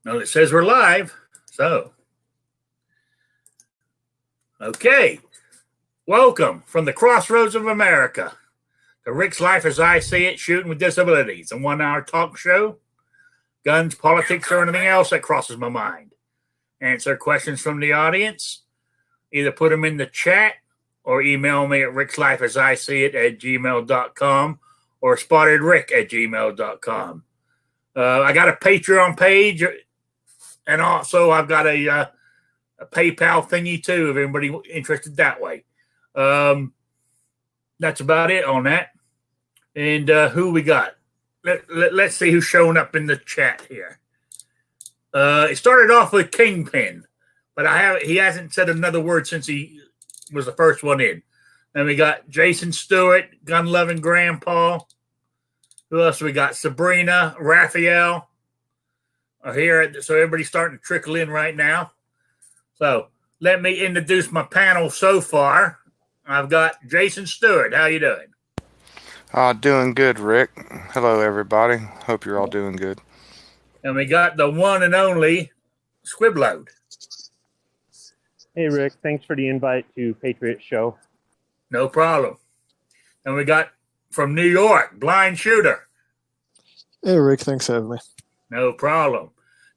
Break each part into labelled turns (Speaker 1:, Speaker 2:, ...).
Speaker 1: No, it says we're live. So, okay. Welcome from the crossroads of America to Rick's Life as I See It, Shooting with Disabilities, a 1 hour talk show, guns, politics, or anything else that crosses my mind. Answer questions from the audience. Either put them in the chat or email me at rickslifeasiseeit@gmail.com or spottedrick@gmail.com. I got a Patreon page, and also I've got a PayPal thingy too, if anybody interested that way. That's about it on that. And who we got? Let's see who's showing up in the chat here. It started off with Kingpin, but he hasn't said another word since he was the first one in. And we got Jason Stewart, Gun Loving Grandpa. Who else we got? Sabrina, Raphael are here. So everybody's starting to trickle in right now. So let me introduce my panel so far. I've got Jason Stewart. How you doing?
Speaker 2: Doing good, Rick. Hello, everybody. Hope you're all doing good.
Speaker 1: And we got the one and only Squibload.
Speaker 3: Hey, Rick. Thanks for the invite to Patriot Show.
Speaker 1: No problem. And we got from New York, Blind Shooter.
Speaker 4: Hey, Rick. Thanks for having me.
Speaker 1: No problem.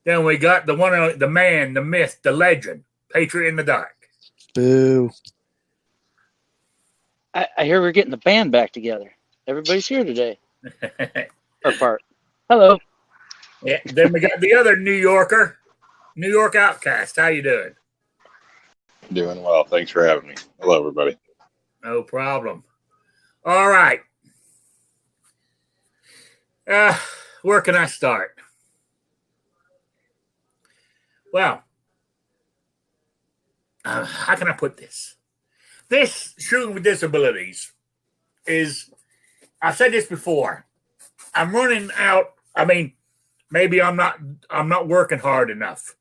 Speaker 1: Then we got the one, the man, the myth, the legend, Patriot in the Dark.
Speaker 4: Boo.
Speaker 5: I hear we're getting the band back together. Everybody's here today. Or part. Hello.
Speaker 1: Yeah. Then we got the other New Yorker, New York Outcast. How you doing?
Speaker 6: Doing well. Thanks for having me. Hello, everybody.
Speaker 1: No problem. All right. Where can I start? Well, how can I put this? This Shooting with Disabilities is, I've said this before, I'm running out. I mean, maybe I'm not working hard enough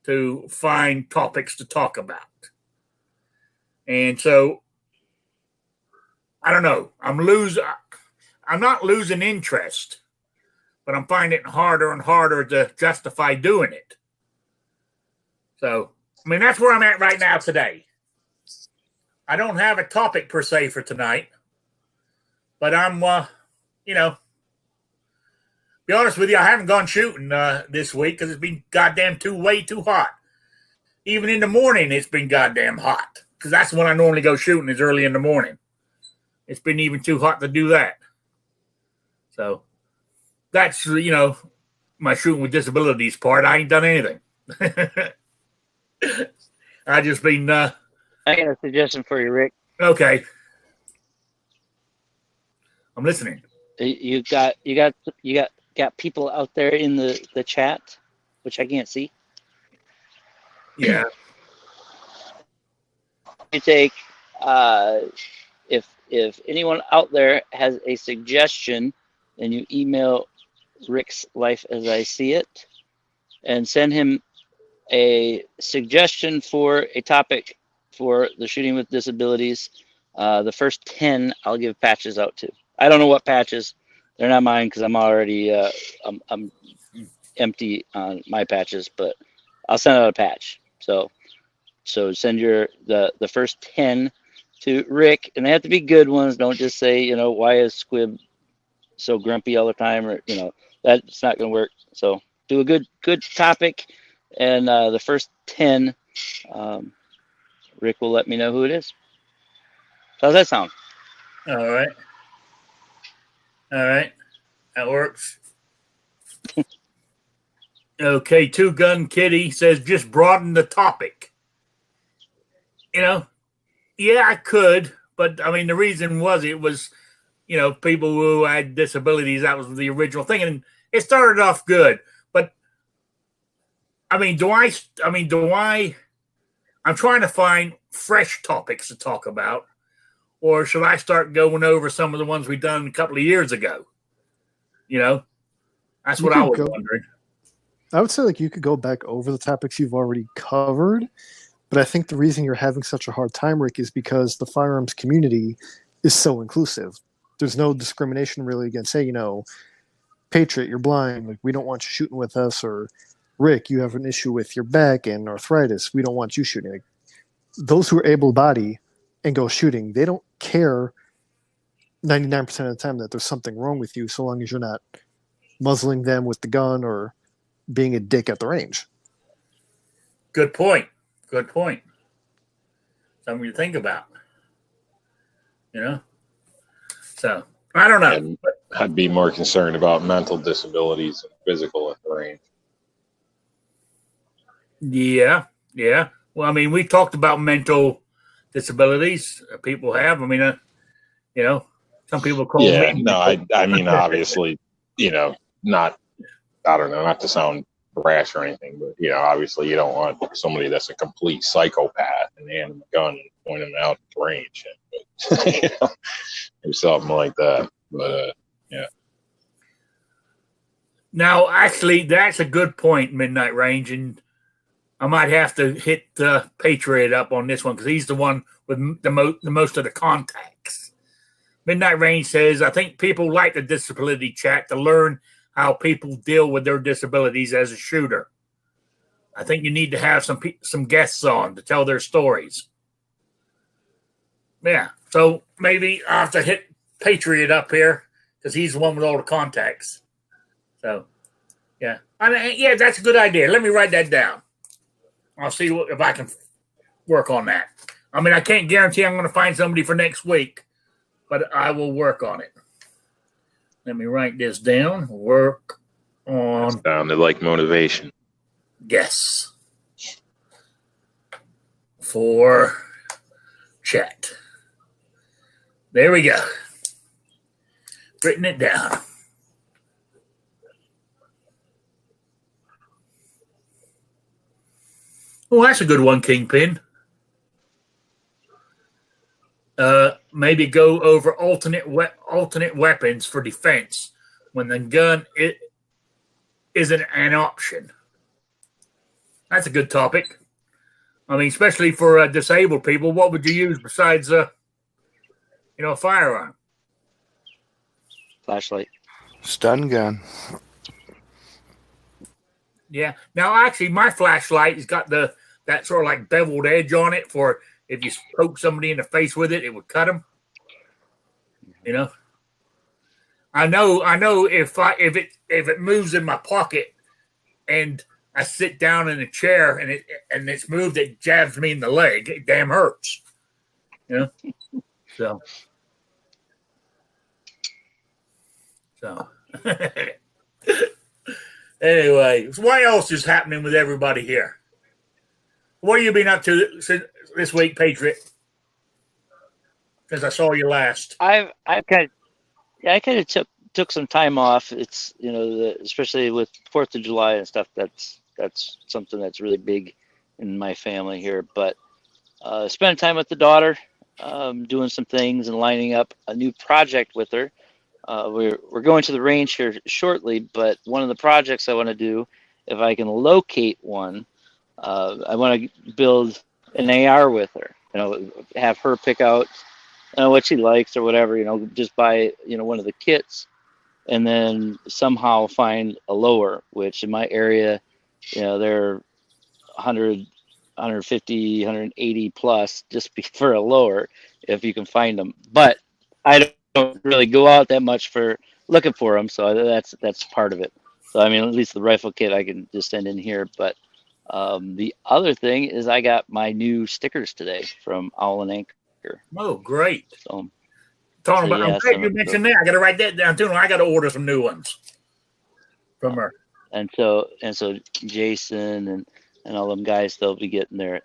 Speaker 1: to find topics to talk about. And so, I don't know. I'm not losing interest, but I'm finding it harder and harder to justify doing it. So, I mean, that's where I'm at right now today. I don't have a topic per se for tonight, but I'm, be honest with you, I haven't gone shooting this week because it's been goddamn way too hot. Even in the morning, it's been goddamn hot because that's when I normally go shooting is early in the morning. It's been even too hot to do that. So that's, my Shooting with Disabilities part. I ain't done anything. I just been.
Speaker 5: I got a suggestion for you, Rick.
Speaker 1: Okay. I'm listening.
Speaker 5: You got people out there in the chat, which I can't see.
Speaker 1: Yeah.
Speaker 5: You take if anyone out there has a suggestion, then you email Rick's Life as I See It and send him a suggestion for a topic for the Shooting with Disabilities. The first 10 I'll give patches out to. I don't know what patches. They're not mine because I'm already I'm empty on my patches, but I'll send out a patch. So send the first 10 to Rick, and they have to be good ones. Don't just say, why is Squib so grumpy all the time, or that's not going to work. So do a good topic, and the first 10, Rick will let me know who it is. How's that sound?
Speaker 1: All right. That works. Okay, Two Gun Kitty says just broaden the topic. Yeah, I could, but I mean the reason was it was, people who had disabilities. That was the original thing, and it started off good. But I mean, I'm trying to find fresh topics to talk about, or should I start going over some of the ones we've done a couple of years ago? That's what I was wondering.
Speaker 4: I would say you could go back over the topics you've already covered, but I think the reason you're having such a hard time, Rick, is because the firearms community is so inclusive. There's no discrimination really against, hey, Patriot, you're blind. We don't want you shooting with us, or Rick, you have an issue with your back and arthritis. We don't want you shooting. Like, those who are able-bodied and go shooting, they don't care 99% of the time that there's something wrong with you, so long as you're not muzzling them with the gun or being a dick at the range.
Speaker 1: Good point. Good point. Something to think about. So I don't know.
Speaker 6: And I'd be more concerned about mental disabilities and physical at the range.
Speaker 1: Yeah. Well, I mean, we talked about mental disabilities people have. I mean, some people call
Speaker 6: Yeah,
Speaker 1: me.
Speaker 6: no, I mean, obviously, not, I don't know, not to sound brash or anything, but, obviously you don't want somebody that's a complete psychopath and hand them a gun and point them out at the range. Or something like that. But, yeah.
Speaker 1: Now, actually, that's a good point, Midnight Range, and I might have to hit Patriot up on this one because he's the one with the most of the contacts. Midnight Range says, I think people like the disability chat to learn how people deal with their disabilities as a shooter. I think you need to have some guests on to tell their stories. Yeah, so maybe I'll have to hit Patriot up here because he's the one with all the contacts. So, yeah. Yeah, that's a good idea. Let me write that down. I'll see if I can work on that. I mean, I can't guarantee I'm going to find somebody for next week, but I will work on it. Let me write this down. Work on.
Speaker 6: That sounded like motivation.
Speaker 1: Yes. For chat. There we go. Written it down. Oh, that's a good one, Kingpin. Maybe go over alternate weapons for defense when the gun isn't an option. That's a good topic. I mean, especially for disabled people, what would you use besides a firearm?
Speaker 5: Flashlight.
Speaker 2: Stun gun.
Speaker 1: Yeah. Now, actually, my flashlight has got that sort of like beveled edge on it for if you poke somebody in the face with it, it would cut them. I know if it moves in my pocket and I sit down in a chair and it's moved, it jabs me in the leg. It damn hurts. So anyway, what else is happening with everybody here? What have you been up to this week, Patriot? Since I saw you last.
Speaker 5: I kind of took some time off. It's especially with 4th of July and stuff. That's something that's really big in my family here. But spending time with the daughter, doing some things and lining up a new project with her. We're going to the range here shortly, but one of the projects I want to do, if I can locate one, I want to build an AR with her. Have her pick out what she likes or whatever. Just buy one of the kits, and then somehow find a lower. Which in my area, they're 100, 150, 180 plus just for a lower if you can find them. But I don't really go out that much for looking for them, so that's part of it. So I mean, at least the rifle kit I can just send in here. But the other thing is I got my new stickers today from Owl and Anchor.
Speaker 1: Oh, great!
Speaker 5: So,
Speaker 1: I'm glad you mentioned that. I got to write that down too. I got to order some new ones from her.
Speaker 5: And so Jason and all them guys, they'll be getting their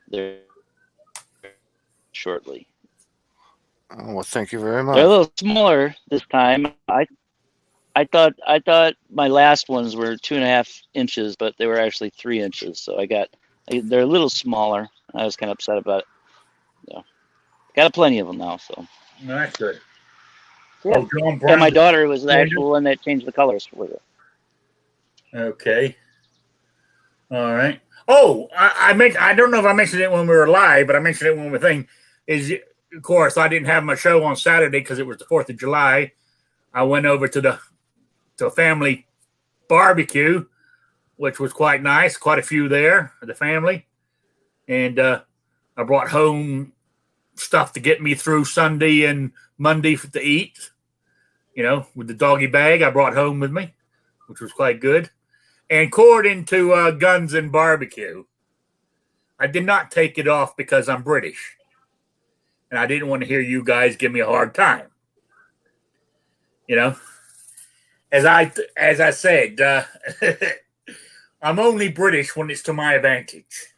Speaker 5: shortly.
Speaker 2: Oh, well, thank you very much.
Speaker 5: They're a little smaller this time. I thought my last ones were 2.5 inches, but they were actually 3 inches. So they're a little smaller. I was kind of upset about it. Got plenty of them now. So
Speaker 1: that's good.
Speaker 5: Yeah.
Speaker 1: Oh, John Brown.
Speaker 5: And my daughter was the actual one that changed the colors with it.
Speaker 1: Okay. All right. Oh, I don't know if I mentioned it when we were live, but I mentioned it when we were thing. Of course, I didn't have my show on Saturday because it was the 4th of July. I went over to a family barbecue which was quite nice. Quite a few there, the family. And I brought home stuff to get me through Sunday and Monday to eat. With the doggy bag I brought home with me, which was quite good. And according to Guns and Barbecue, I did not take it off because I'm British. And I didn't want to hear you guys give me a hard time. As I said, I'm only British when it's to my advantage.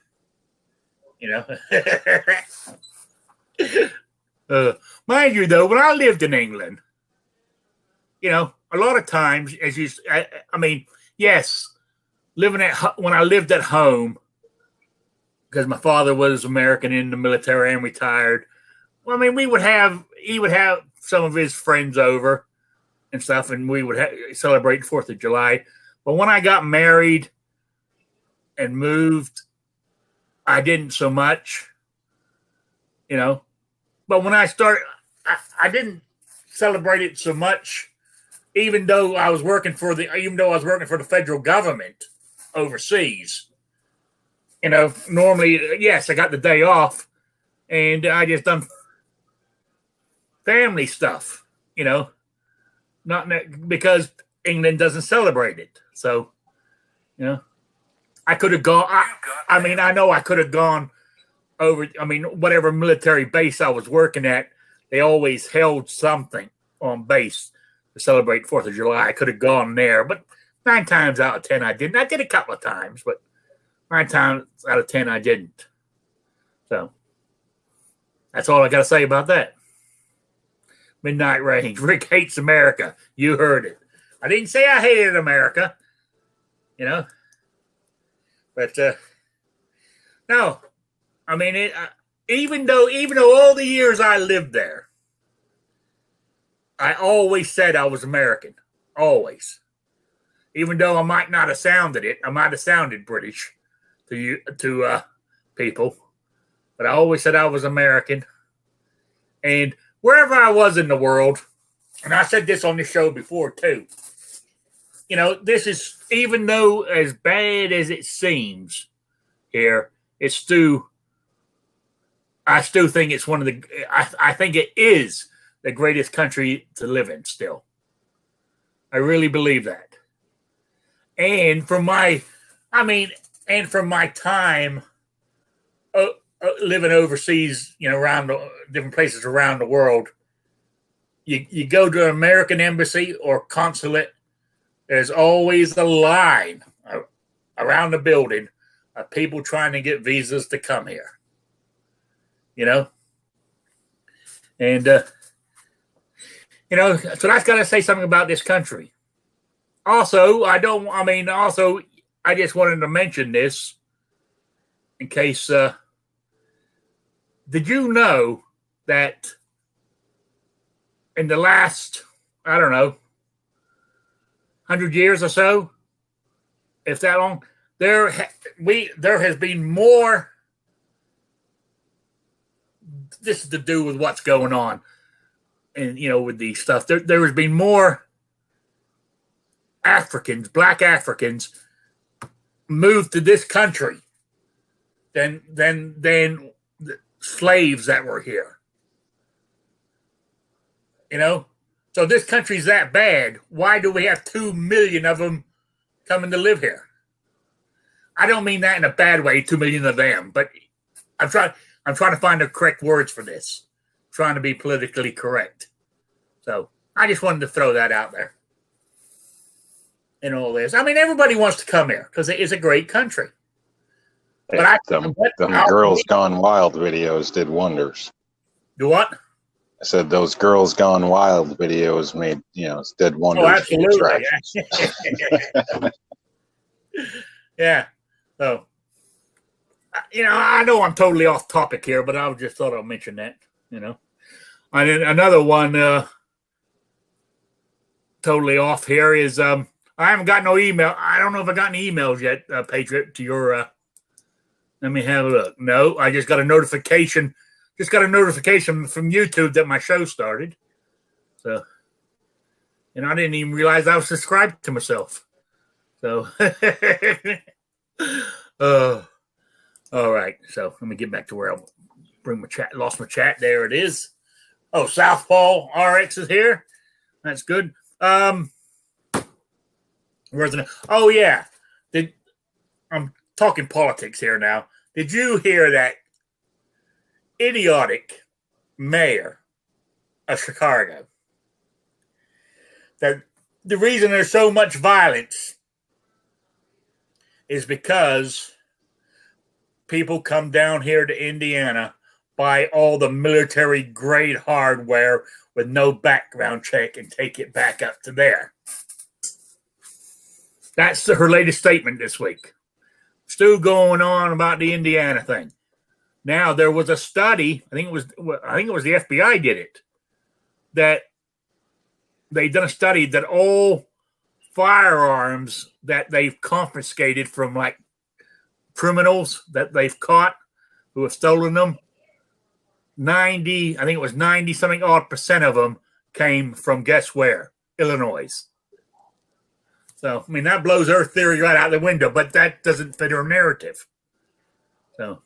Speaker 1: Mind you, though, when I lived in England, a lot of times, yes, when I lived at home, because my father was American in the military and retired. Well, he would have some of his friends over and stuff, and we would celebrate 4th of July. But when I got married and moved, I didn't so much, But when I started, I didn't celebrate it so much, even though I was working for the federal government overseas. Normally, yes, I got the day off, and I just done family stuff, not because England doesn't celebrate it. So, I could have gone. I know I could have gone over. Whatever military base I was working at, they always held something on base to celebrate 4th of July. I could have gone there, but 9 times out of 10, I didn't. I did a couple of times, but 9 times out of 10, I didn't. So that's all I got to say about that. Midnight Range. Rick hates America. You heard it. I didn't say I hated America, But no, even though all the years I lived there, I always said I was American. Always. Even though I might not have sounded it, I might have sounded British to people, but I always said I was American. And wherever I was in the world, and I said this on the show before too, this is, even though as bad as it seems here, I still think it's one of the, I think it is the greatest country to live in still. I really believe that. And from my time living overseas, around different places around the world, you go to an American embassy or consulate, there's always a line around the building of people trying to get visas to come here. And so that's got to say something about this country. Also, I just wanted to mention this in case. Did you know that in the last, 100 years or so, if that long, there has been more. This is to do with what's going on, and with these stuff. There has been more Black Africans, moved to this country than the slaves that were here. So this country's that bad. Why do we have 2 million of them coming to live here? I don't mean that in a bad way, 2 million of them, but I'm trying to find the correct words for this. I'm trying to be politically correct. So I just wanted to throw that out there. In all this, everybody wants to come here because it is a great country. But
Speaker 6: them Girls Gone Wild videos did wonders.
Speaker 1: Do what?
Speaker 6: I said those Girls Gone Wild videos made, did wonders.
Speaker 1: Oh, absolutely. Yeah. So, I know I'm totally off topic here, but I just thought I'd mention that, And then another one totally off here is I haven't got no email. I don't know if I got any emails yet, Patriot, to your let me have a look. No, I just got a notification. Just got a notification from YouTube that my show started. So, I didn't even realize I was subscribed to myself. So, all right. So let me get back to where I'll bring my chat. Lost my chat. There it is. Oh, Southpaw RX is here. That's good. Where's the? Oh yeah. I'm talking politics here now. Did you hear that idiotic mayor of Chicago? That the reason there's so much violence is because people come down here to Indiana, buy all the military grade hardware with no background check, and take it back up to there. That's her latest statement this week. Still going on about the Indiana thing. Now there was a study. I think it was the FBI did it. That they done a study that all firearms that they've confiscated from like criminals that they've caught who have stolen them, 90 something odd percent of them came from, guess where? Illinois. So, I mean, that blows her theory right out the window, but that doesn't fit her narrative. So,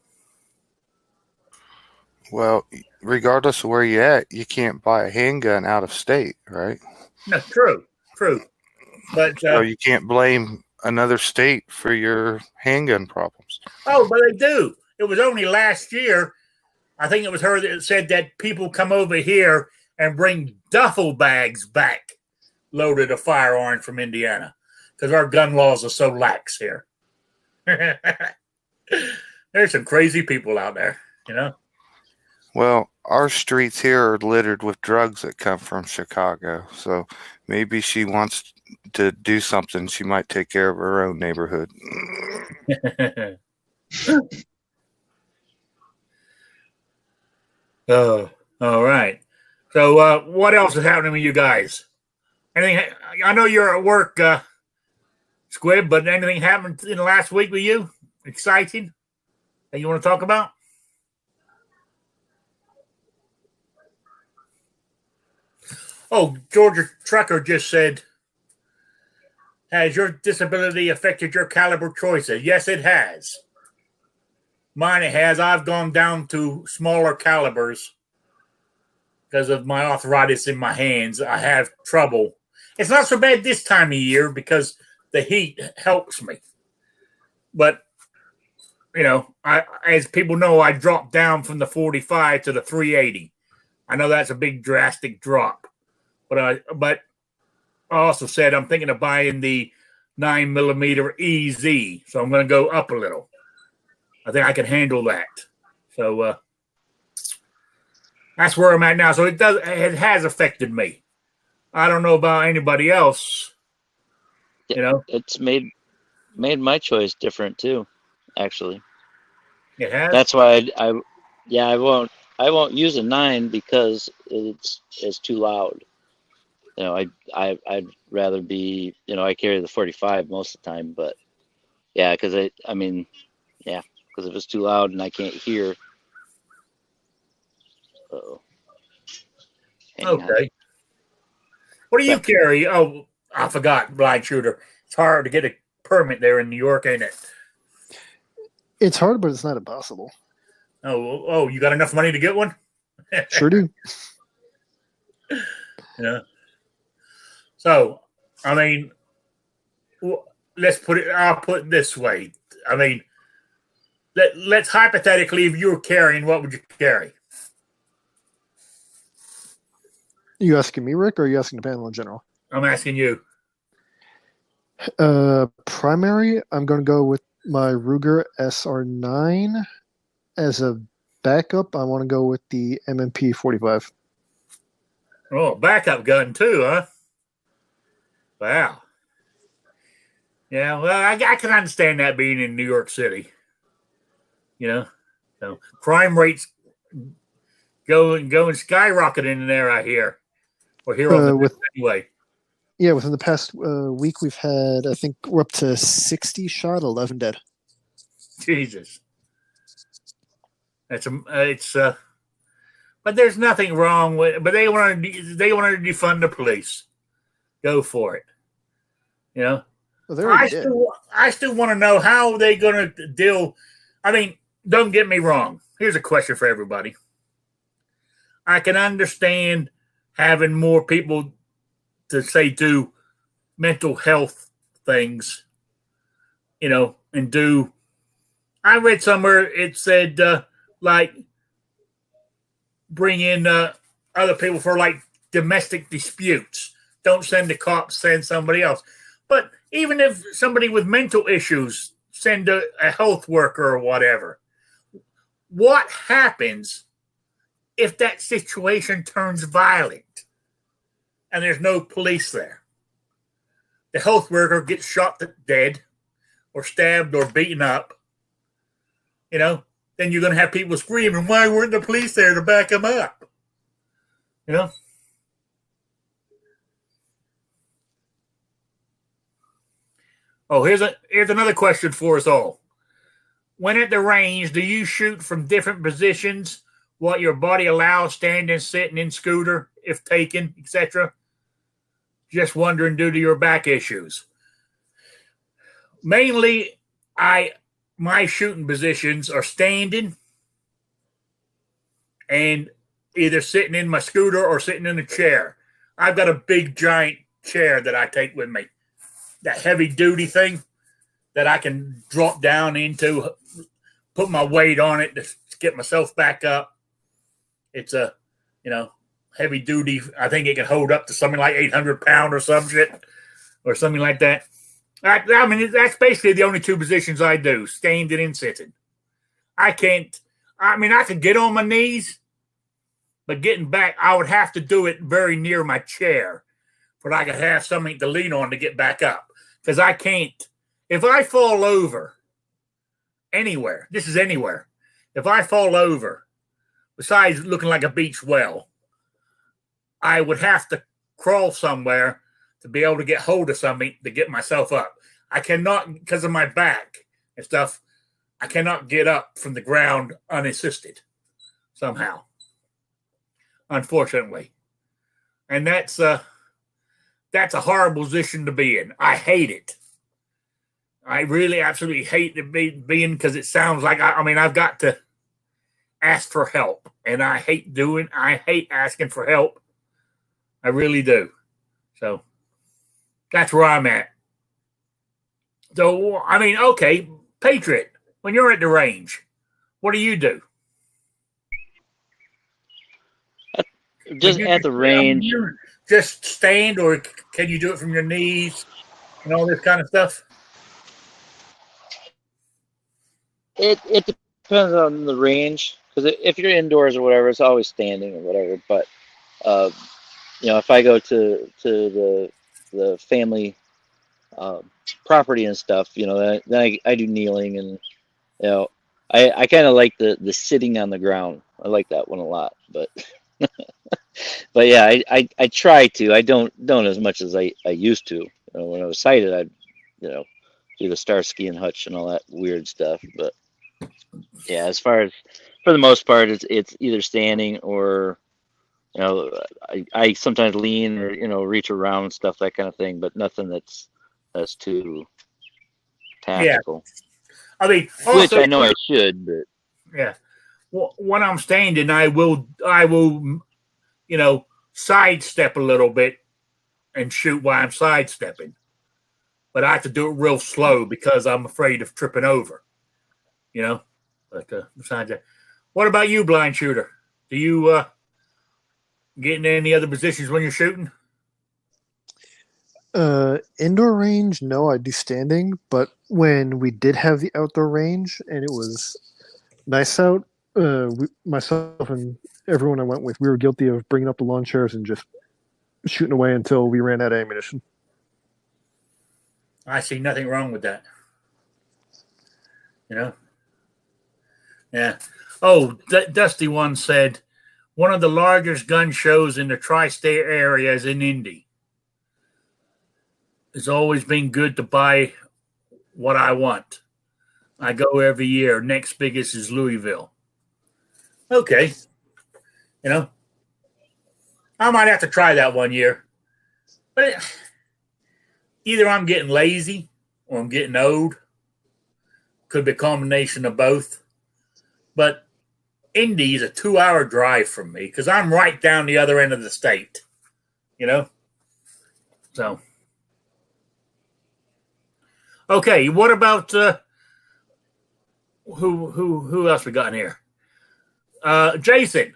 Speaker 2: Well, regardless of where you're at, you can't buy a handgun out of state, right?
Speaker 1: no, true. But
Speaker 2: So you can't blame another state for your handgun problems.
Speaker 1: oh, but they do. It was only last year. I think it was her that said that people come over here and bring duffel bags back loaded of firearms from Indiana because our gun laws are so lax here. There's some crazy people out there, you know.
Speaker 2: Well, our streets here are littered with drugs that come from Chicago. So maybe she wants to do something. She might take care of her own neighborhood.
Speaker 1: Oh, all right. So, what else is happening with you guys? Anything? I know you're at work, Squib, but anything happened in the last week with you? Exciting that you want to talk about? Oh, Georgia Trucker just said, has your disability affected your caliber choices? Yes, it has. Mine it has. I've gone down to smaller calibers because of my arthritis in my hands. I have trouble. It's not so bad this time of year because the heat helps me. But, you know, as people know, I dropped down from the 45 to the 380. I know that's a big drastic drop. But I also said I'm thinking of buying the 9mm EZ, so I'm going to go up a little. I think I can handle that. So that's where I'm at now. So it has affected me. I don't know about anybody else. You know,
Speaker 5: It's made my choice different too. Actually,
Speaker 1: it has.
Speaker 5: that's why I won't use a 9 because it's too loud. You know, I'd rather be, you know, I carry the 45 most of the time, but yeah, because because if it's too loud and I can't hear.
Speaker 1: Okay. What do you carry? Oh, I forgot. Blind shooter. It's hard to get a permit there in New York, ain't it?
Speaker 4: It's hard, but it's not impossible.
Speaker 1: Oh, you got enough money to get one?
Speaker 4: Sure do.
Speaker 1: Yeah. So, I mean, let's put it. I'll put it this way. I mean, let's hypothetically, if you were carrying, what would you carry?
Speaker 4: You asking me, Rick, or are you asking the panel in general?
Speaker 1: I'm asking you.
Speaker 4: Primary, I'm going to go with my Ruger SR9. As a backup, I want to go with the MMP 45.
Speaker 1: Oh, backup gun too, huh? Wow. Yeah, well, I can understand that being in New York City. You know, so crime rates going skyrocketing in there. I hear. We're here on the anyway.
Speaker 4: Yeah, within the past week, we've had, I think, we're up to 60 shot, 11 dead.
Speaker 1: Jesus, but there's nothing wrong with. But they want to defund the police. Go for it. You know,
Speaker 4: Well, they already did.
Speaker 1: I still want to know how they going to deal. I mean, don't get me wrong. Here's a question for everybody. I can understand having more people to say do mental health things, and do. I read somewhere it said like bring in other people for like domestic disputes. Don't send the cops, send somebody else. But even if somebody with mental issues, send a health worker or whatever. What happens if that situation turns violent and there's no police there? The health worker gets shot to dead or stabbed or beaten up, then you're going to have people screaming, why weren't the police there to back them up? Oh, here's another question for us all. When at the range, do you shoot from different positions, what your body allows, standing, sitting, in scooter, if taken, etc.? Just wondering due to your back issues. Mainly, my shooting positions are standing and either sitting in my scooter or sitting in a chair. I've got a big, giant chair that I take with me. That heavy duty thing that I can drop down into, put my weight on it to get myself back up. It's a, heavy duty. I think it can hold up to something like 800 pounds or some shit or something like that. I mean, that's basically the only two positions I do, standing and sitting. I could get on my knees, but getting back, I would have to do it very near my chair for I could have something to lean on to get back up. Because I can't, if I fall over anywhere, this is anywhere, if I fall over, besides looking like a beach well, I would have to crawl somewhere to be able to get hold of something to get myself up. I cannot, because of my back and stuff, I cannot get up from the ground unassisted somehow, unfortunately. And that's a horrible position to be in. I hate it. I really absolutely hate to be in because it sounds like, I've got to ask for help. And I hate asking for help. I really do. So that's where I'm at. So, okay, Patriot, when you're at the range, what do you do?
Speaker 5: Just at the range.
Speaker 1: Just stand, or can you do it from your knees and all this kind of stuff?
Speaker 5: It depends on the range, because if you're indoors or whatever, it's always standing or whatever. But if I go to the family property and stuff, then I do kneeling, and I kind of like the sitting on the ground. I like that one a lot, but but yeah, I try to. I don't as much as I used to. When I was sighted, I'd do the star ski and hutch and all that weird stuff. But yeah, as far as for the most part, it's either standing or I sometimes lean or reach around and stuff, that kind of thing. But nothing that's too tactical.
Speaker 1: Yeah. Also,
Speaker 5: which I know I should, but
Speaker 1: yeah. Well, when I'm standing, I will sidestep a little bit and shoot while I'm sidestepping. But I have to do it real slow because I'm afraid of tripping over. But besides that, what about you, blind shooter? Do you get in any other positions when you're shooting?
Speaker 4: Indoor range, no, I do standing. But when we did have the outdoor range and it was nice out, myself and everyone I went with, we were guilty of bringing up the lawn chairs and just shooting away until we ran out of ammunition.
Speaker 1: I see nothing wrong with that. Yeah. Oh, Dusty one said, one of the largest gun shows in the tri-state area is in Indy. It's always been good to buy what I want. I go every year. Next biggest is Louisville. Okay. I might have to try that one year. But either I'm getting lazy or I'm getting old. Could be a combination of both. But Indy is a 2-hour drive from me because I'm right down the other end of the state. So, okay. What about who else we got in here? Jason,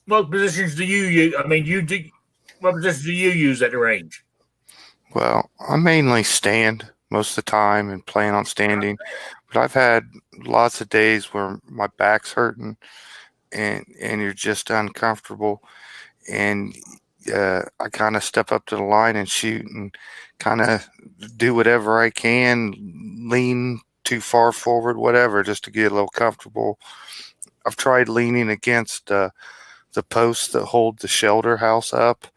Speaker 1: what positions do you use? I mean, what positions do you use at the range?
Speaker 2: Well, I mainly stand most of the time and plan on standing, but I've had lots of days where my back's hurting and you're just uncomfortable, and I kind of step up to the line and shoot and kind of do whatever I can, lean too far forward, whatever, just to get a little comfortable. I've tried leaning against the posts that hold the shelter house up.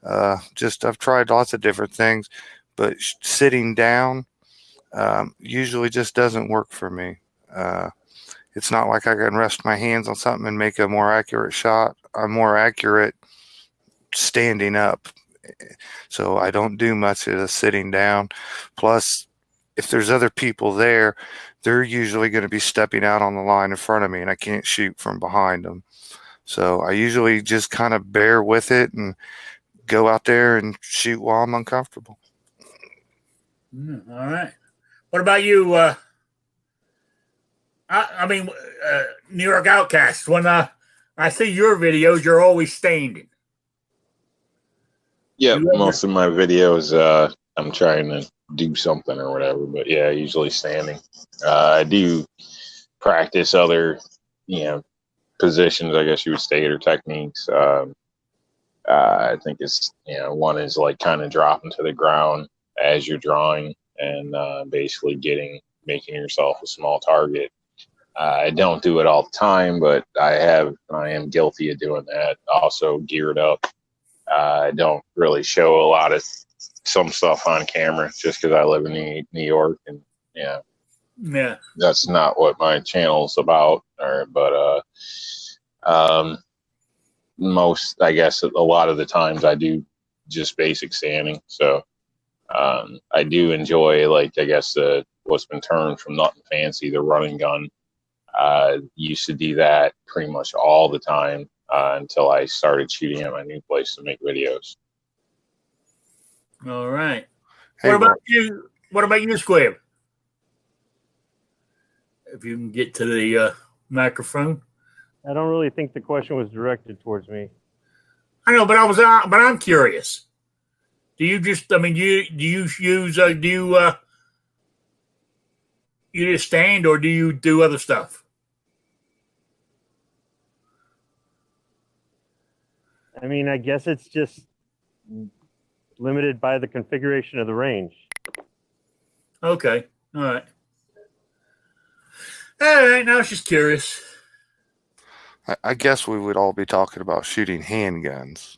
Speaker 2: I've tried lots of different things, but sitting down usually just doesn't work for me. It's not like I can rest my hands on something and make a more accurate shot. I'm more accurate standing up. So I don't do much of the sitting down. Plus, if there's other people there, they're usually going to be stepping out on the line in front of me, and I can't shoot from behind them. So I usually just kind of bear with it and go out there and shoot while I'm uncomfortable.
Speaker 1: All right. What about you? New York Outcast. When I see your videos, you're always standing.
Speaker 6: Yeah, most of my videos, I'm trying to do something or whatever, but yeah, usually standing. I do practice other, positions, I guess you would say, or techniques. I think it's, one is like kind of dropping to the ground as you're drawing and basically making yourself a small target. I don't do it all the time, but I am guilty of doing that. Also geared up. I don't really show a lot of some stuff on camera just because I live in New York, and that's not what my channel's about. Most, I guess, a lot of the times I do just basic standing. So I do enjoy, like, I guess what's been turned from nothing fancy, the running gun. Used to do that pretty much all the time until I started shooting at my new place to make videos.
Speaker 1: All right.
Speaker 2: Hey,
Speaker 1: what about you? What about you, Squib? If you can get to the microphone.
Speaker 3: I don't really think the question was directed towards me.
Speaker 1: I know, but I'm curious. Do you just? I mean, you use? You just stand, or do you do other stuff?
Speaker 3: I mean, I guess it's just limited by the configuration of the range.
Speaker 1: Okay. All right. All right. Now I was just curious.
Speaker 2: I guess we would all be talking about shooting handguns,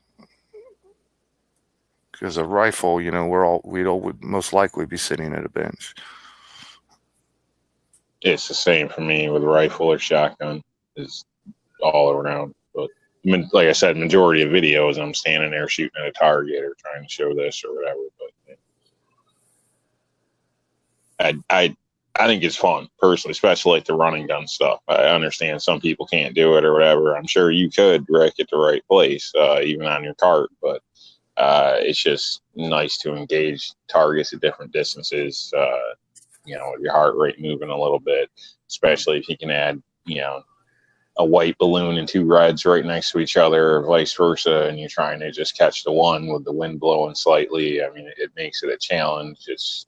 Speaker 2: because a rifle, we'd would most likely be sitting at a bench.
Speaker 6: It's the same for me with rifle or shotgun. Is all around. But like I said, majority of videos I'm standing there shooting at a target or trying to show this or whatever. But I think it's fun personally, especially like the running gun stuff. I understand some people can't do it or whatever. I'm sure you could, Rick, at the right place, even on your cart. But it's just nice to engage targets at different distances. With your heart rate moving a little bit, especially if you can add, a white balloon and two reds right next to each other, or vice versa, and you're trying to just catch the one with the wind blowing slightly. I mean, it makes it a challenge. It's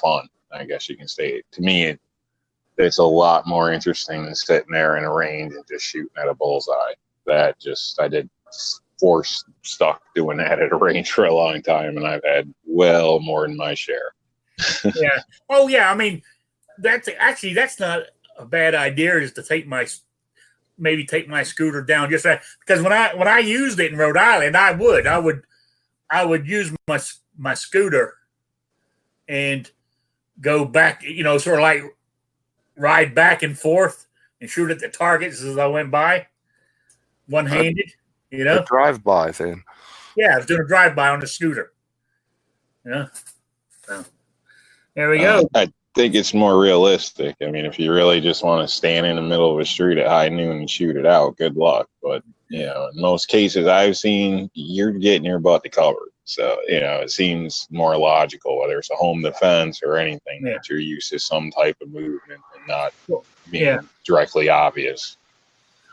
Speaker 6: fun, I guess you can say. To me, it's a lot more interesting than sitting there in a range and just shooting at a bullseye. I did force stuck doing that at a range for a long time, and I've had well more than my share.
Speaker 1: Yeah. Oh, yeah. I mean, that's not a bad idea. Is to take my scooter down just because when I used it in Rhode Island, I would use my scooter and go back, sort of like ride back and forth and shoot at the targets as I went by, one-handed.
Speaker 2: A drive-by then.
Speaker 1: Yeah, I was doing a drive-by on the scooter. So. There we go.
Speaker 6: I think it's more realistic. I mean, if you really just want to stand in the middle of a street at high noon and shoot it out, good luck. But, you know, in most cases I've seen, you're getting your butt to cover. So, you know, it seems more logical, whether it's a home defense or anything, that you're used to some type of movement and not being directly obvious.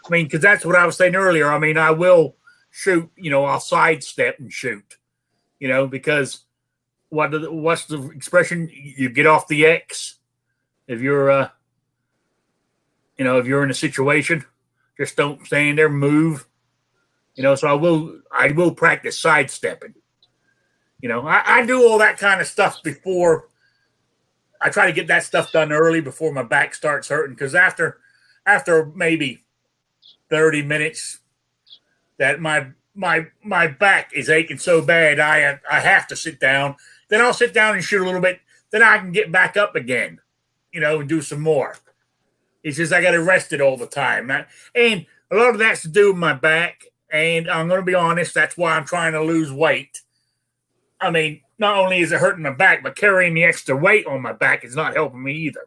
Speaker 1: I mean, because that's what I was saying earlier. I mean, I will shoot, you know, I'll sidestep and shoot, you know, because what's the expression? You get off the X if you're, you know, if you're in a situation. Just don't stand there, move, you know. So I will practice sidestepping. You know, I do all that kind of stuff before. I try to get that stuff done early before my back starts hurting, because after maybe 30 minutes, that my back is aching so bad I have to sit down. Then I'll sit down and shoot a little bit. Then I can get back up again, you know, and do some more. It's just I got to rest it all the time. And a lot of that's to do with my back. And I'm going to be honest, that's why I'm trying to lose weight. I mean, not only is it hurting my back, but carrying the extra weight on my back is not helping me either.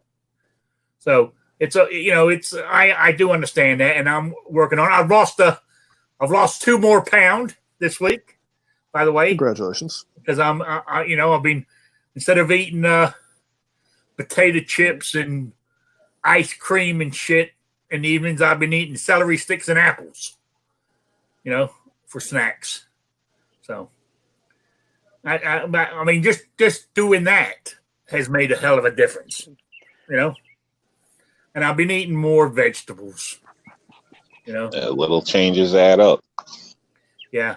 Speaker 1: So it's I do understand that, and I'm working on it. I've lost 2 more pounds this week, by the way.
Speaker 4: Congratulations.
Speaker 1: Because I've been, instead of eating potato chips and ice cream and shit in the evenings, I've been eating celery sticks and apples, you know, for snacks. So I mean, just doing that has made a hell of a difference, you know. And I've been eating more vegetables, you know.
Speaker 6: Little changes add up.
Speaker 1: Yeah.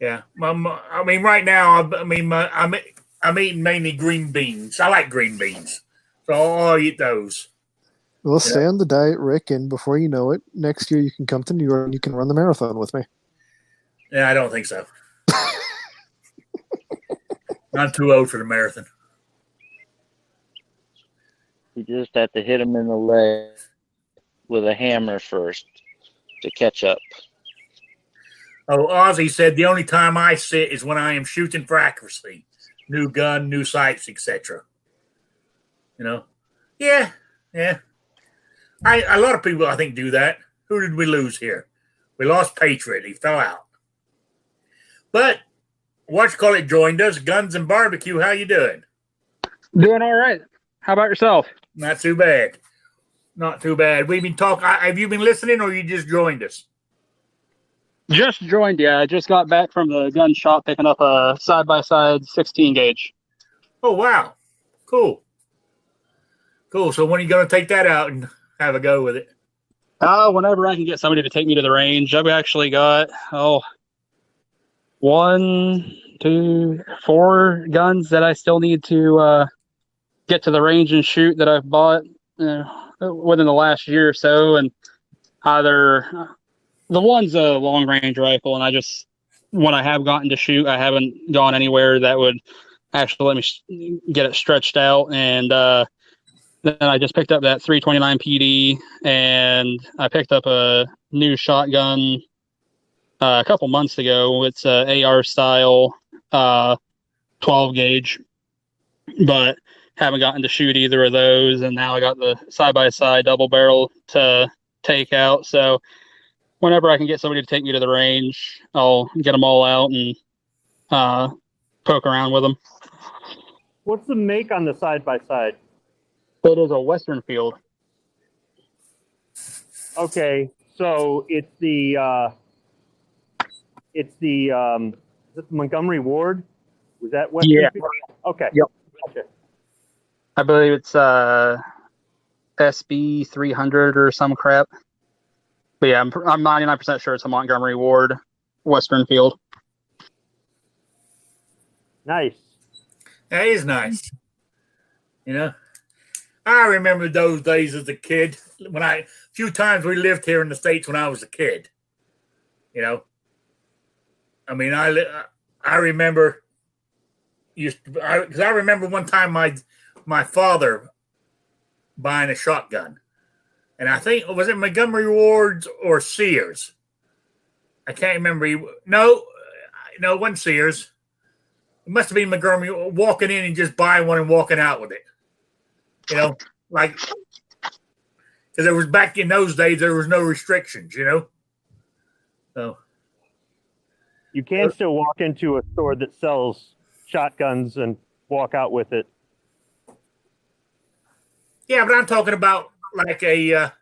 Speaker 1: I mean, right now, I'm eating mainly green beans. I like green beans, so I'll eat those.
Speaker 4: Well, stay on the diet, Rick, and before you know it, next year you can come to New York and you can run the marathon with me.
Speaker 1: Yeah, I don't think so. I'm too old for the marathon.
Speaker 5: You just have to hit him in the leg with a hammer first to catch up.
Speaker 1: Oh, Ozzy said the only time I sit is when I am shooting for accuracy. New gun, new sights, etc. You know? Yeah. A lot of people, I think, do that. Who did we lose here? We lost Patriot. He fell out. But Whatchamacallit joined us. Guns and Barbecue. How you doing?
Speaker 7: Doing all right. How about yourself?
Speaker 1: Not too bad. Not too bad. We've been talking. Have you been listening, or you just joined us?
Speaker 7: Just joined you. I just got back from the gun shop picking up a side-by-side 16 gauge.
Speaker 1: Oh, wow. Cool. So when are you going to take that out and have a go with it?
Speaker 7: Whenever I can get somebody to take me to the range. I've actually got, 1, 2, 4 guns that I still need to get to the range and shoot that I've bought within the last year or so. And either the one's a long range rifle, and when I have gotten to shoot, I haven't gone anywhere that would actually let me get it stretched out. And then I just picked up that 329 PD, and I picked up a new shotgun a couple months ago. It's a AR style 12 gauge, but haven't gotten to shoot either of those. And now I got the side-by-side double barrel to take out. So whenever I can get somebody to take me to the range, I'll get them all out and poke around with them.
Speaker 3: What's the make on the side-by-side?
Speaker 7: It is a Western Field.
Speaker 3: Okay, so it's the is it the Montgomery Ward? Was that Western
Speaker 7: Yeah.
Speaker 3: Field? Okay.
Speaker 7: Yep.
Speaker 3: Gotcha.
Speaker 7: I believe it's SB 300 or some crap. But yeah, I'm 99% sure it's a Montgomery Ward Western Field.
Speaker 3: Nice.
Speaker 1: That is nice. You know, I remember those days as a kid. A few times we lived here in the States when I was a kid. You know, I mean, I remember because I remember one time my father buying a shotgun, and I think was it Montgomery Ward's or Sears. I can't remember. No, it wasn't Sears. It must have been Montgomery walking in and just buying one and walking out with it. You know, like, because there was back in those days, there was no restrictions, you know? So.
Speaker 3: You can still walk into a store that sells shotguns and walk out with it.
Speaker 1: Yeah, but I'm talking about like a,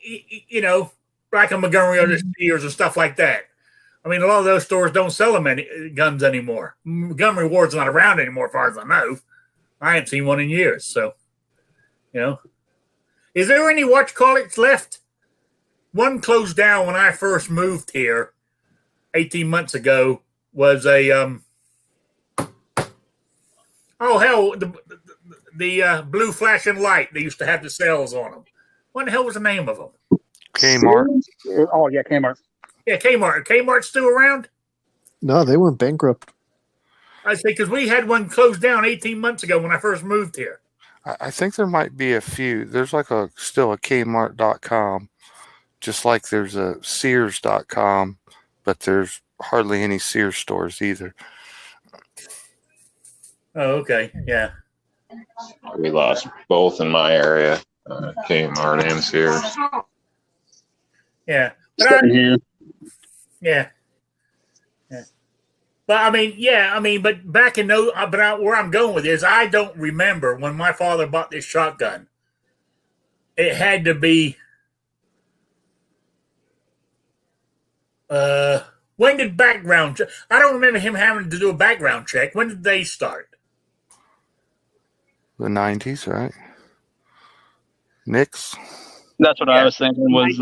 Speaker 1: you know, like a Montgomery or the Sears and stuff like that. I mean, a lot of those stores don't sell them any guns anymore. Montgomery Ward's not around anymore, as far as I know. I haven't seen one in years. So, you know, is there any whatchamacallits left? One closed down when I first moved here 18 months ago. Was a oh hell, the blue flashing light. They used to have the cells on them. What the hell was the name of them?
Speaker 2: Kmart.
Speaker 7: Oh yeah, Kmart.
Speaker 1: Yeah, Kmart. Kmart's still around?
Speaker 4: No, they went bankrupt.
Speaker 1: I say, because we had one closed down 18 months ago when I first moved here.
Speaker 2: I think there might be a few. There's like still a Kmart.com, just like there's a Sears.com, but there's hardly any Sears stores either.
Speaker 1: Oh, okay. Yeah.
Speaker 6: We lost both in my area, Kmart and Sears.
Speaker 1: Yeah.
Speaker 7: Same here.
Speaker 1: Yeah. Yeah. But I mean, but back in those, where I'm going with this, I don't remember when my father bought this shotgun. It had to be. When did background check? I don't remember him having to do a background check. When did they start?
Speaker 2: The 90s, right? Nix.
Speaker 7: That's what I was thinking was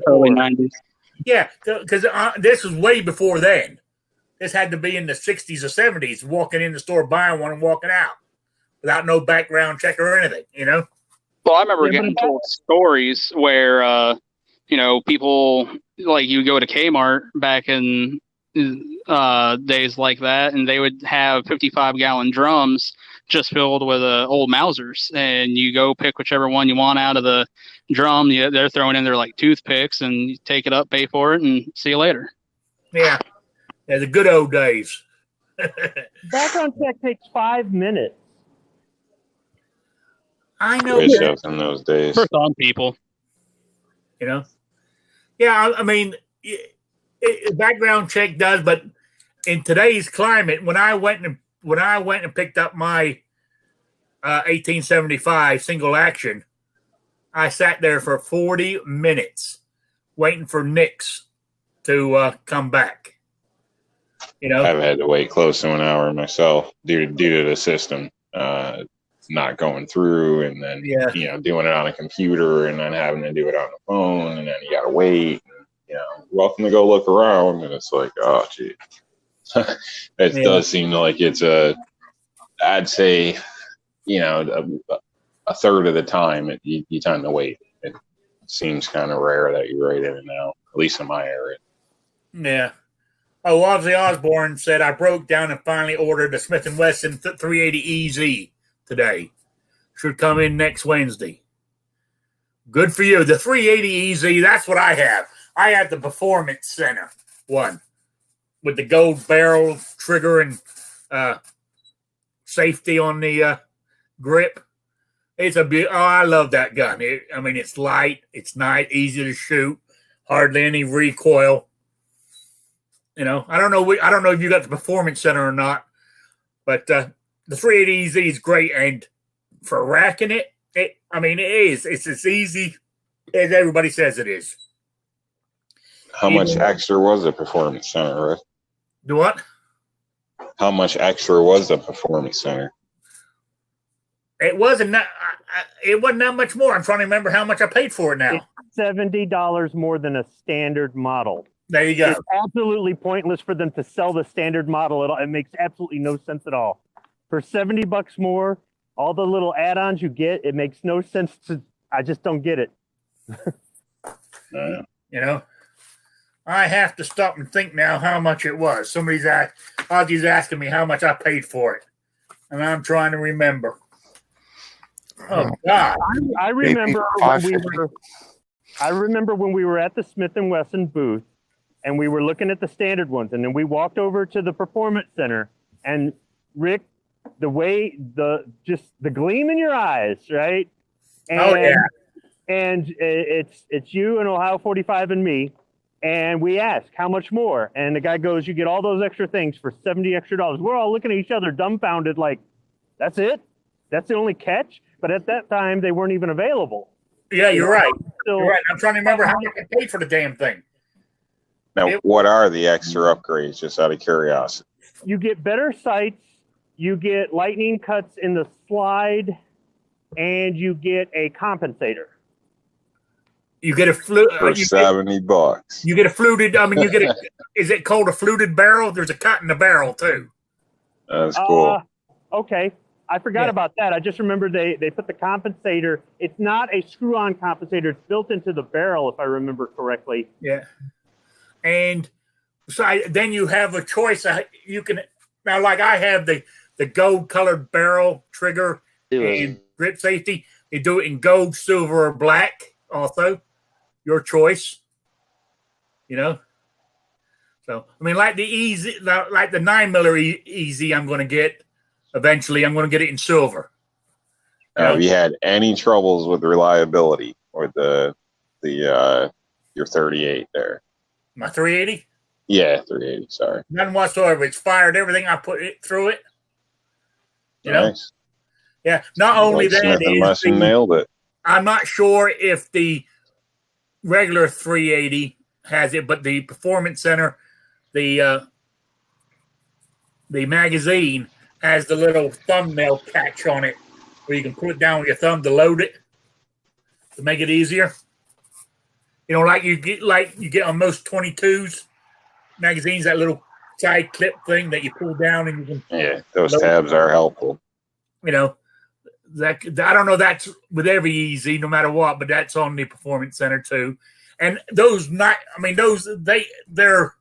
Speaker 7: early 90s.
Speaker 1: Yeah, because this was way before then. This had to be in the 60s or 70s, walking in the store, buying one, and walking out without no background check or anything, you know?
Speaker 7: Well, I remember getting told stories where, you know, people, like, you go to Kmart back in days like that, and they would have 55-gallon drums just filled with old Mausers, and you go pick whichever one you want out of the drum. They're throwing in their, like, toothpicks, and you take it up, pay for it, and see you later.
Speaker 1: Yeah. Yeah, the good old days.
Speaker 3: Background check takes 5 minutes.
Speaker 1: I know.
Speaker 6: In those days.
Speaker 7: For some people.
Speaker 1: You know? Yeah, I mean, background check does, but in today's climate, when I went and picked up my 1875 single action, I sat there for 40 minutes waiting for Nix to come back. You know,
Speaker 6: I've had to wait close to an hour myself due to the system not going through, and then you know, doing it on a computer, and then having to do it on the phone, and then you gotta wait. And, you know, welcome to go look around, and it's like, oh gee, it does seem like it's I'd say, you know, a third of the time you tend to wait. It seems kind of rare that you're right in and out, at least in my area.
Speaker 1: Yeah. Oh, Ozzy Osbourne said, I broke down and finally ordered a Smith & Wesson 380 EZ today. Should come in next Wednesday. Good for you. The 380 EZ, that's what I have. I have the Performance Center one with the gold barrel trigger and safety on the grip. It's I love that gun. I mean, it's light, it's nice, easy to shoot, hardly any recoil. You know, I don't know if you got the Performance Center or not, but the 380 EZ is great, and for racking it, I mean, it is. It's as easy as everybody says it is.
Speaker 6: How much extra was the Performance Center, Rick?
Speaker 1: Do what?
Speaker 6: How much extra was the Performance Center?
Speaker 1: It wasn't that much more. I'm trying to remember how much I paid for it now.
Speaker 3: It's $70 more than a standard model.
Speaker 1: There you go.
Speaker 3: It's absolutely pointless for them to sell the standard model at all. It makes absolutely no sense at all. For $70 more, all the little add-ons you get, it makes no sense I just don't get it.
Speaker 1: You know, I have to stop and think now how much it was. Ozzy's asking me how much I paid for it, and I'm trying to remember. Oh God!
Speaker 3: I remember when we were at the Smith & Wesson booth, and we were looking at the standard ones, and then we walked over to the Performance Center, and Rick, the way the gleam in your eyes, right? And,
Speaker 1: Oh, yeah.
Speaker 3: And it's you and Ohio 45 and me, and we ask how much more, and the guy goes, "You get all those extra things for $70 extra. We're all looking at each other dumbfounded, like, that's it? That's the only catch? But at that time, they weren't even available.
Speaker 1: Yeah, you're right.
Speaker 3: So,
Speaker 1: You're right. I'm trying to remember how much I paid for the damn thing.
Speaker 6: Now, what are the extra upgrades, just out of curiosity?
Speaker 3: you get better sights, you get lightning cuts in the slide, and you get a compensator.
Speaker 1: You get a
Speaker 6: For $70.
Speaker 1: You get a fluted. I mean, you get a. Is it called a fluted barrel? There's a cut in the barrel too.
Speaker 6: That's cool.
Speaker 3: Okay, I forgot about that. I just remember they put the compensator. It's not a screw-on compensator. It's built into the barrel, if I remember correctly.
Speaker 1: Yeah, and so then you have a choice. You can now, like I have the gold-colored barrel trigger and grip safety. They do it in gold, silver, or black. Also, your choice. You know. So I mean, like the easy, like the 9mm easy, I'm going to get eventually. I'm going to get it in silver.
Speaker 6: Have you had any troubles with reliability or your 38 there?
Speaker 1: My 380.
Speaker 6: Yeah, 380. Sorry,
Speaker 1: None whatsoever. It's fired everything I put it through it. You know.
Speaker 6: Nice.
Speaker 1: Yeah. Not only
Speaker 6: Like
Speaker 1: that,
Speaker 6: Smith and Wesson nailed it.
Speaker 1: I'm not sure if the regular 380 has it, but the Performance Center, the magazine has the little thumbnail catch on it where you can put it down with your thumb to load it to make it easier. You know, like you get on most 22s magazines, that little side clip thing that you pull down and you can.
Speaker 6: Those tabs are helpful.
Speaker 1: You know, that I don't know. That's with every easy, no matter what, but that's on the Performance Center too. And those night, I mean, they're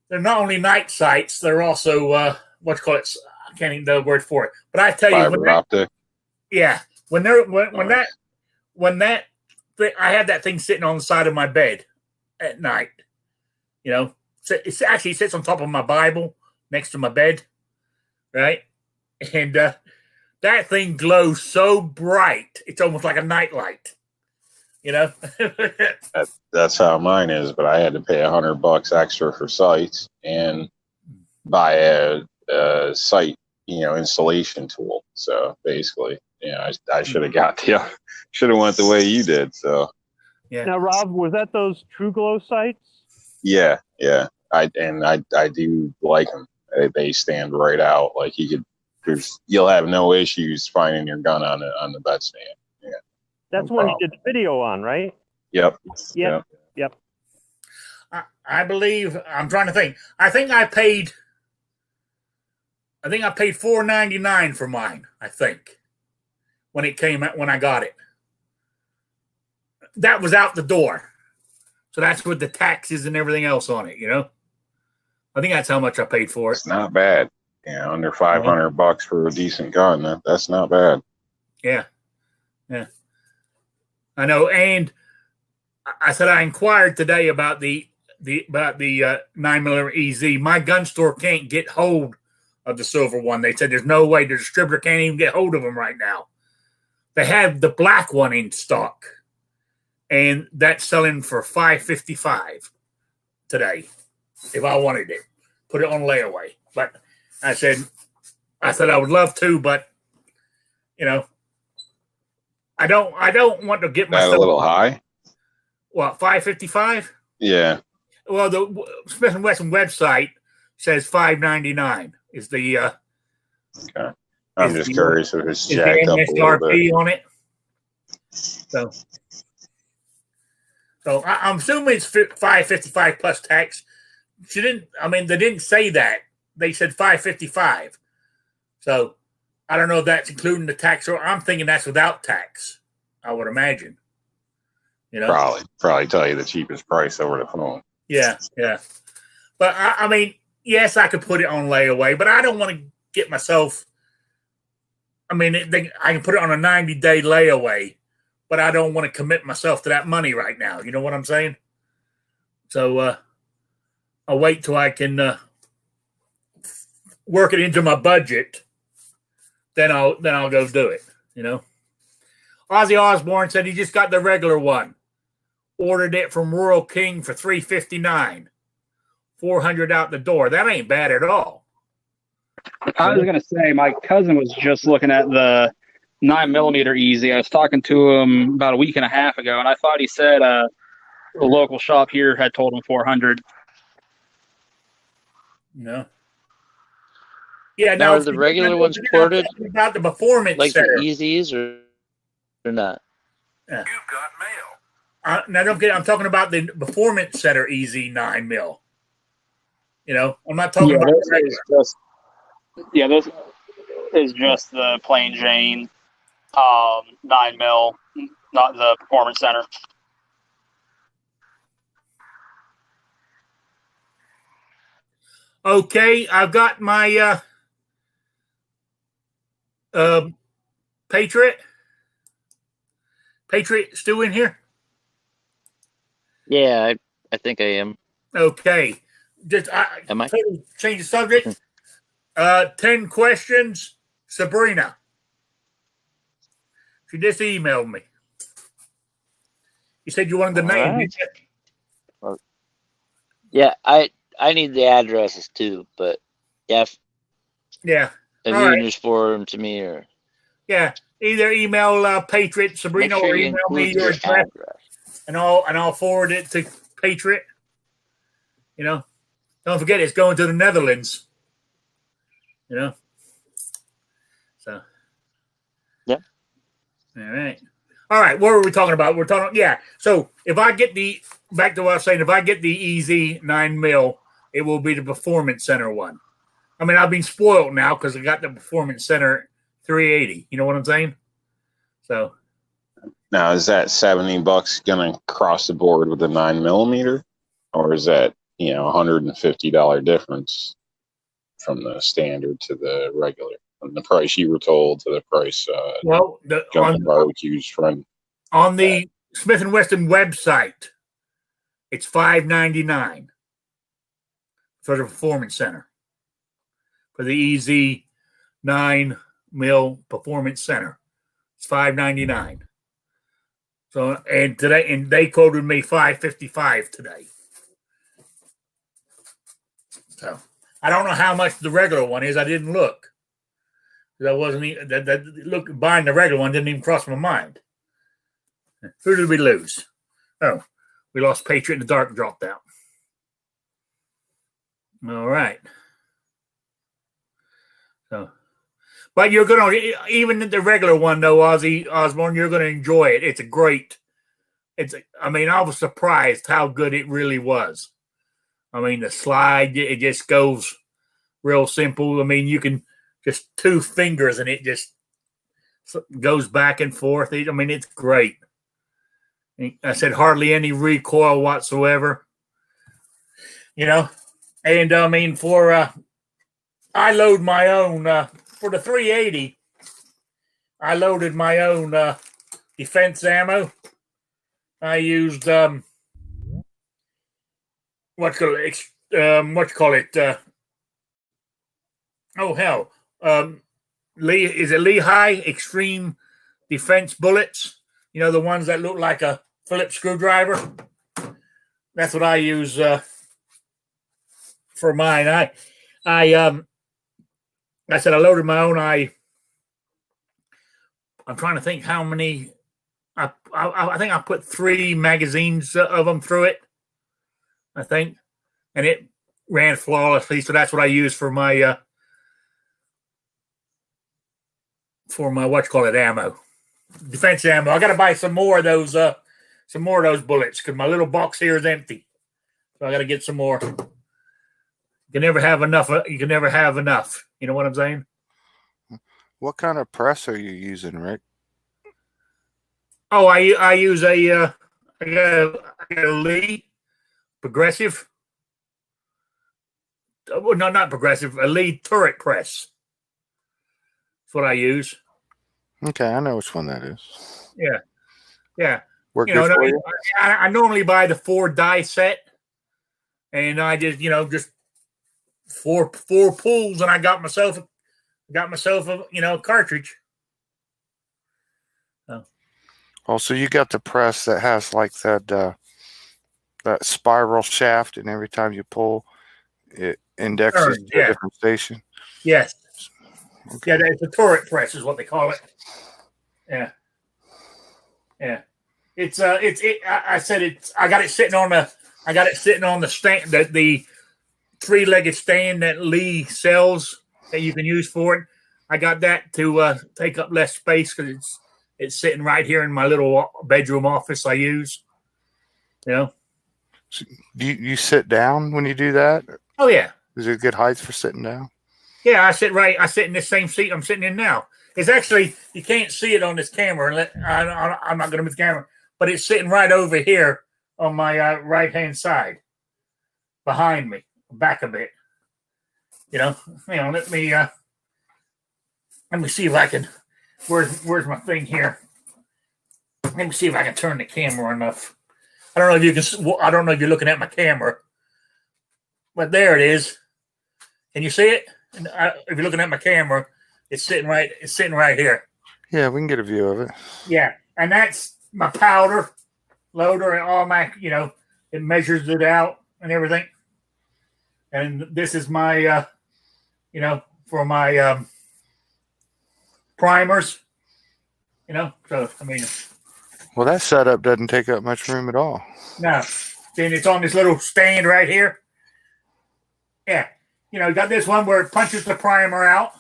Speaker 1: not only night sights, they're also what you call it. I can't even know the word for it. But I tell you,
Speaker 6: Fiber optic.
Speaker 1: Yeah, when I had that thing sitting on the side of my bed at night. You know, it actually sits on top of my Bible next to my bed, right? And that thing glows so bright, it's almost like a nightlight. You know,
Speaker 6: that's how mine is. But I had to pay $100 extra for sights and buy a sight, installation tool. So basically, I should have went the way you did. So
Speaker 3: yeah. Now, Rob, was that those True Glow sights?
Speaker 6: Yeah. I do like them. They stand right out. Like you'll have no issues finding your gun on the bed stand. Yeah.
Speaker 3: That's when you did the video on, right?
Speaker 6: Yep.
Speaker 1: I believe, I'm trying to think. I think I paid $4.99 for mine, I think. When I got it. That was out the door. So that's with the taxes and everything else on it, I think that's how much I paid for it.
Speaker 6: It's not bad. Under $500 for a decent gun. That's not bad.
Speaker 1: Yeah. I know. And I said I inquired today about the 9mm EZ. My gun store can't get hold of the silver one. They said there's no way. The distributor can't even get hold of them right now. They have the black one in stock, and that's selling for $555 today. If I wanted it, put it on layaway. But I said I would love to, but I don't want to get myself
Speaker 6: a little high.
Speaker 1: What, $555?
Speaker 6: Yeah.
Speaker 1: Well, the Smith and Wesson website says $599 is the.
Speaker 6: Okay. I'm just curious if it's jacked up a little bit
Speaker 1: on it. So I'm assuming it's $555 plus tax. They didn't say that. They said $555. So I don't know if that's including the tax, or I'm thinking that's without tax. I would imagine.
Speaker 6: Probably tell you the cheapest price over the phone.
Speaker 1: Yeah. But yes, I could put it on layaway, but I don't want to get myself. I can put it on a 90-day layaway, but I don't want to commit myself to that money right now. You know what I'm saying? So I'll wait till I can work it into my budget. Then I'll go do it. You know, Ozzy Osbourne said he just got the regular one. Ordered it from Rural King for $359, $400 out the door. That ain't bad at all.
Speaker 7: I was gonna say my cousin was just looking at the 9mm Easy. I was talking to him about a week and a half ago, and I thought he said a local shop here had told him 400.
Speaker 1: No. Yeah.
Speaker 5: Now, are the regular ones ported
Speaker 1: about the performance
Speaker 5: like
Speaker 1: center.
Speaker 5: the Easies or not?
Speaker 1: Yeah. You've got mail. Now don't get. I'm talking about the performance center Easy 9mm. You know, I'm not talking about.
Speaker 7: This is just the plain Jane 9mm, not the performance center.
Speaker 1: Okay, I've got my Patriot still in here.
Speaker 5: Yeah, I think I am.
Speaker 1: Okay, just
Speaker 5: Am I?
Speaker 1: Change the subject. 10 questions. Sabrina, she just emailed me. You said you wanted the name.
Speaker 5: Right. Well, yeah, I need the addresses too, but yeah.
Speaker 1: Yeah.
Speaker 5: If you can just forward them to me, or
Speaker 1: yeah, either email Patriot Sabrina or email me your address, and I'll forward it to Patriot. You know, don't forget it's going to the Netherlands. You know, so
Speaker 5: yeah.
Speaker 1: All right. What were we talking about? We're talking, yeah. So if I get back to what I was saying, if I get the Easy 9mm, it will be the Performance Center one. I mean, I've been spoiled now because I got the Performance Center 380. You know what I'm saying? So
Speaker 6: now, is that $70 going to cross the board with the 9mm, or is that $150 difference from the standard to the regular, from the price you were told to the price?
Speaker 1: Well,
Speaker 6: barbecues from
Speaker 1: on the Smith & Wesson website, it's $599 for the Performance Center. For the Easy 9mm Performance Center, it's $599. So and they quoted me $555 today. So I don't know how much the regular one is. I didn't look. That wasn't buying the regular one didn't even cross my mind. Who did we lose? Oh, we lost Patriot in the dark, dropped out. All right. So, but you're gonna, even the regular one though, Ozzy Osbourne, you're gonna enjoy it. It's a great. I was surprised how good it really was. I mean, the slide, it just goes real simple. I mean, you can just 2 fingers and it just goes back and forth. I mean, it's great. I said hardly any recoil whatsoever. You know, and I mean I load my own for the 380. I loaded my own defense ammo. I used Lehigh Extreme Defense bullets? You know, the ones that look like a Phillips screwdriver. That's what I use for mine. I said I loaded my own. I'm trying to think how many. I think I put 3 magazines of them through it. I think, and it ran flawlessly. So that's what I use for my ammo, defense ammo. I got to buy some more of those bullets because my little box here is empty. So I got to get some more. You can never have enough. You know what I'm saying?
Speaker 2: What kind of press are you using, Rick?
Speaker 1: Oh, I use I got a Lee Progressive. Well, no, not Progressive. A Lee turret press. That's what I use.
Speaker 2: Okay, I know which one that is.
Speaker 1: Yeah.
Speaker 2: Work good for you?
Speaker 1: I normally buy the 4 die set, and I just just four pulls, and I got myself a cartridge.
Speaker 2: Also, you got the press that has like that spiral shaft, and every time you pull, it indexes to a different station.
Speaker 1: Yes.
Speaker 2: Okay.
Speaker 1: Yeah, it's a turret press is what they call it. Yeah. Yeah. I got it sitting on the stand, the three-legged stand that Lee sells that you can use for it. I got that to take up less space because it's sitting right here in my little bedroom office I use.
Speaker 2: Do you sit down when you do that?
Speaker 1: Oh yeah.
Speaker 2: Is it a good height for sitting down?
Speaker 1: Yeah, I sit in the same seat I'm sitting in now. It's actually, you can't see it on this camera. I'm not going to move the camera, but it's sitting right over here on my right-hand side, behind me, back a bit. Let me see if I can. Where's my thing here? Let me see if I can turn the camera enough. I don't know if you can. I don't know if you're looking at my camera, but there it is. Can you see it? If you're looking at my camera, it's sitting right here.
Speaker 2: Yeah, we can get a view of it.
Speaker 1: Yeah, and that's my powder loader and all my. It measures it out and everything. And this is my, for my primers. So I mean.
Speaker 2: Well, that setup doesn't take up much room at all.
Speaker 1: No. Then it's on this little stand right here. Yeah. You got this one where it punches the primer out.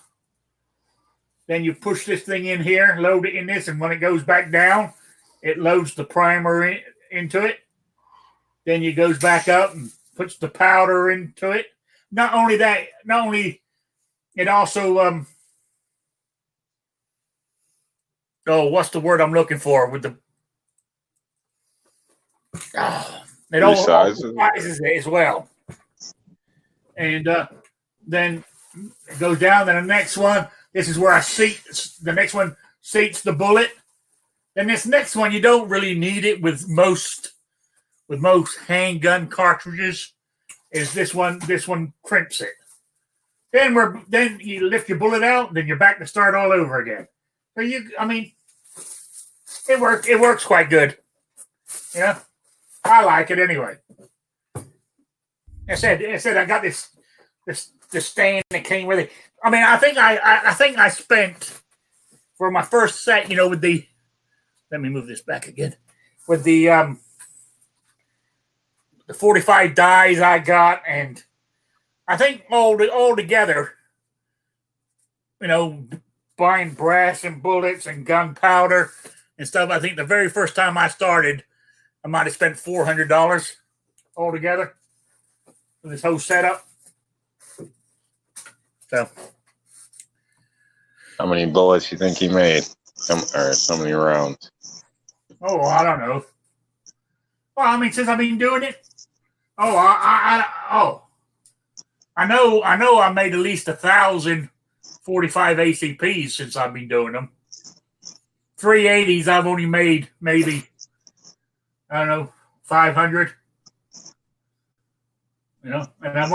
Speaker 1: Then you push this thing in here, load it in this, and when it goes back down, it loads the primer into it. Then it goes back up and puts the powder into it. Not only it also what's the word I'm looking for with the it all sizes it as well. And then it goes down. Then the next one, this is where I seat. The next one seats the bullet. Then this next one, you don't really need it with most handgun cartridges. Is this one? This one crimps it. Then you lift your bullet out. Then you're back to start all over again. So it works quite good. Yeah, I like it anyway. I said I got this stand that came with it. I think I spent for my first set, with the. Let me move this back again. With the 45 dies I got, and I think all together, buying brass and bullets and gunpowder and stuff. I think the very first time I started, I might have spent $400 altogether for this whole setup. So,
Speaker 6: how many bullets you think he made? How many rounds?
Speaker 1: Oh, I don't know. Well, since I've been doing it, I know I made at least 1,000 45 ACPs since I've been doing them. 380s I've only made maybe 500. And I've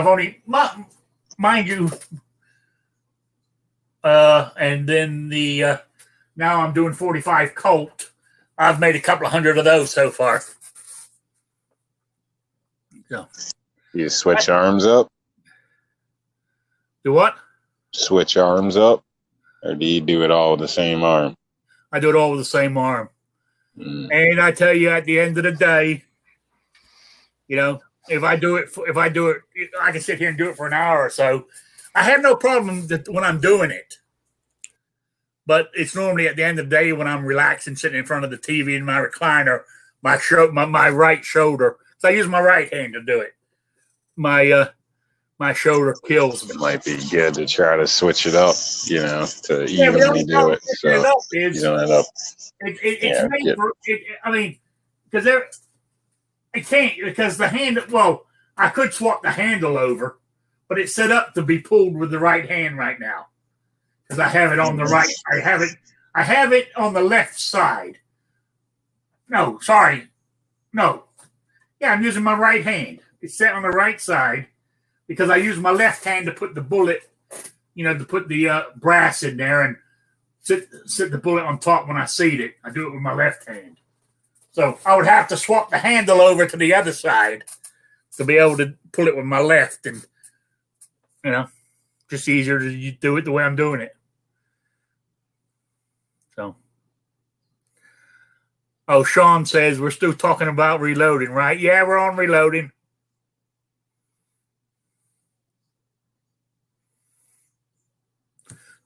Speaker 1: only mind you, and then now I'm doing 45 Colt. I've made a couple of hundred of those so far. So,
Speaker 6: you switch arms up?
Speaker 1: Do what?
Speaker 6: Switch arms up? Or do you do it all with the same arm?
Speaker 1: I do it all with the same arm. And I tell you, at the end of the day, if I do it, I can sit here and do it for an hour or so. I have no problem when I'm doing it. But it's normally at the end of the day when I'm relaxing, sitting in front of the TV in my recliner, my right shoulder. So I use my right hand to do it. My shoulder kills me.
Speaker 6: It might be good to try to switch it up, to evenly do it. So you don't end up.
Speaker 1: It's made for. Because I can't, because the hand. Well, I could swap the handle over, but it's set up to be pulled with the right hand right now. Because I have it on the right. I have it on the left side. No, sorry. No. Yeah, I'm using my right hand. it's set on the right side because I use my left hand to put the bullet, to put the brass in there and sit the bullet on top when I seat it. I do it with my left hand. So I would have to swap the handle over to the other side to be able to pull it with my left, and just easier to do it the way I'm doing it. So, Sean says we're still talking about reloading, right? Yeah, we're on reloading.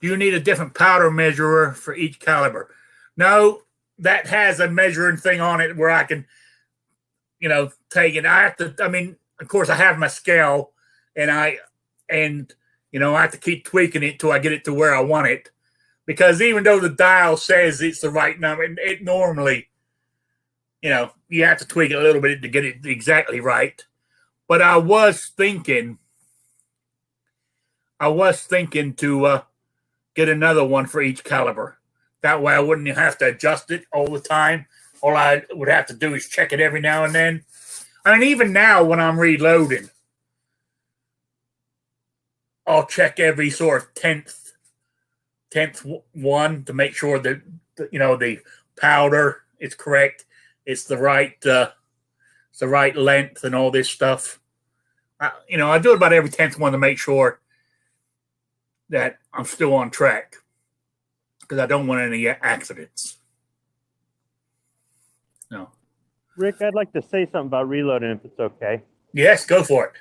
Speaker 1: Do you need a different powder measurer for each caliber? No, that has a measuring thing on it where I can, take it. I have to, of course I have my scale and I have to keep tweaking it till I get it to where I want it. Because even though the dial says it's the right number, it normally, you have to tweak it a little bit to get it exactly right. But I was thinking to get another one for each caliber. That way I wouldn't have to adjust it all the time. All I would have to do is check it every now and then. Even now when I'm reloading, I'll check every sort of 10th one to make sure that, the powder is correct. It's the right length and all this stuff. I do it about every 10th one to make sure that I'm still on track because I don't want any accidents. No.
Speaker 3: Rick, I'd like to say something about reloading if it's okay.
Speaker 1: Yes, go for it.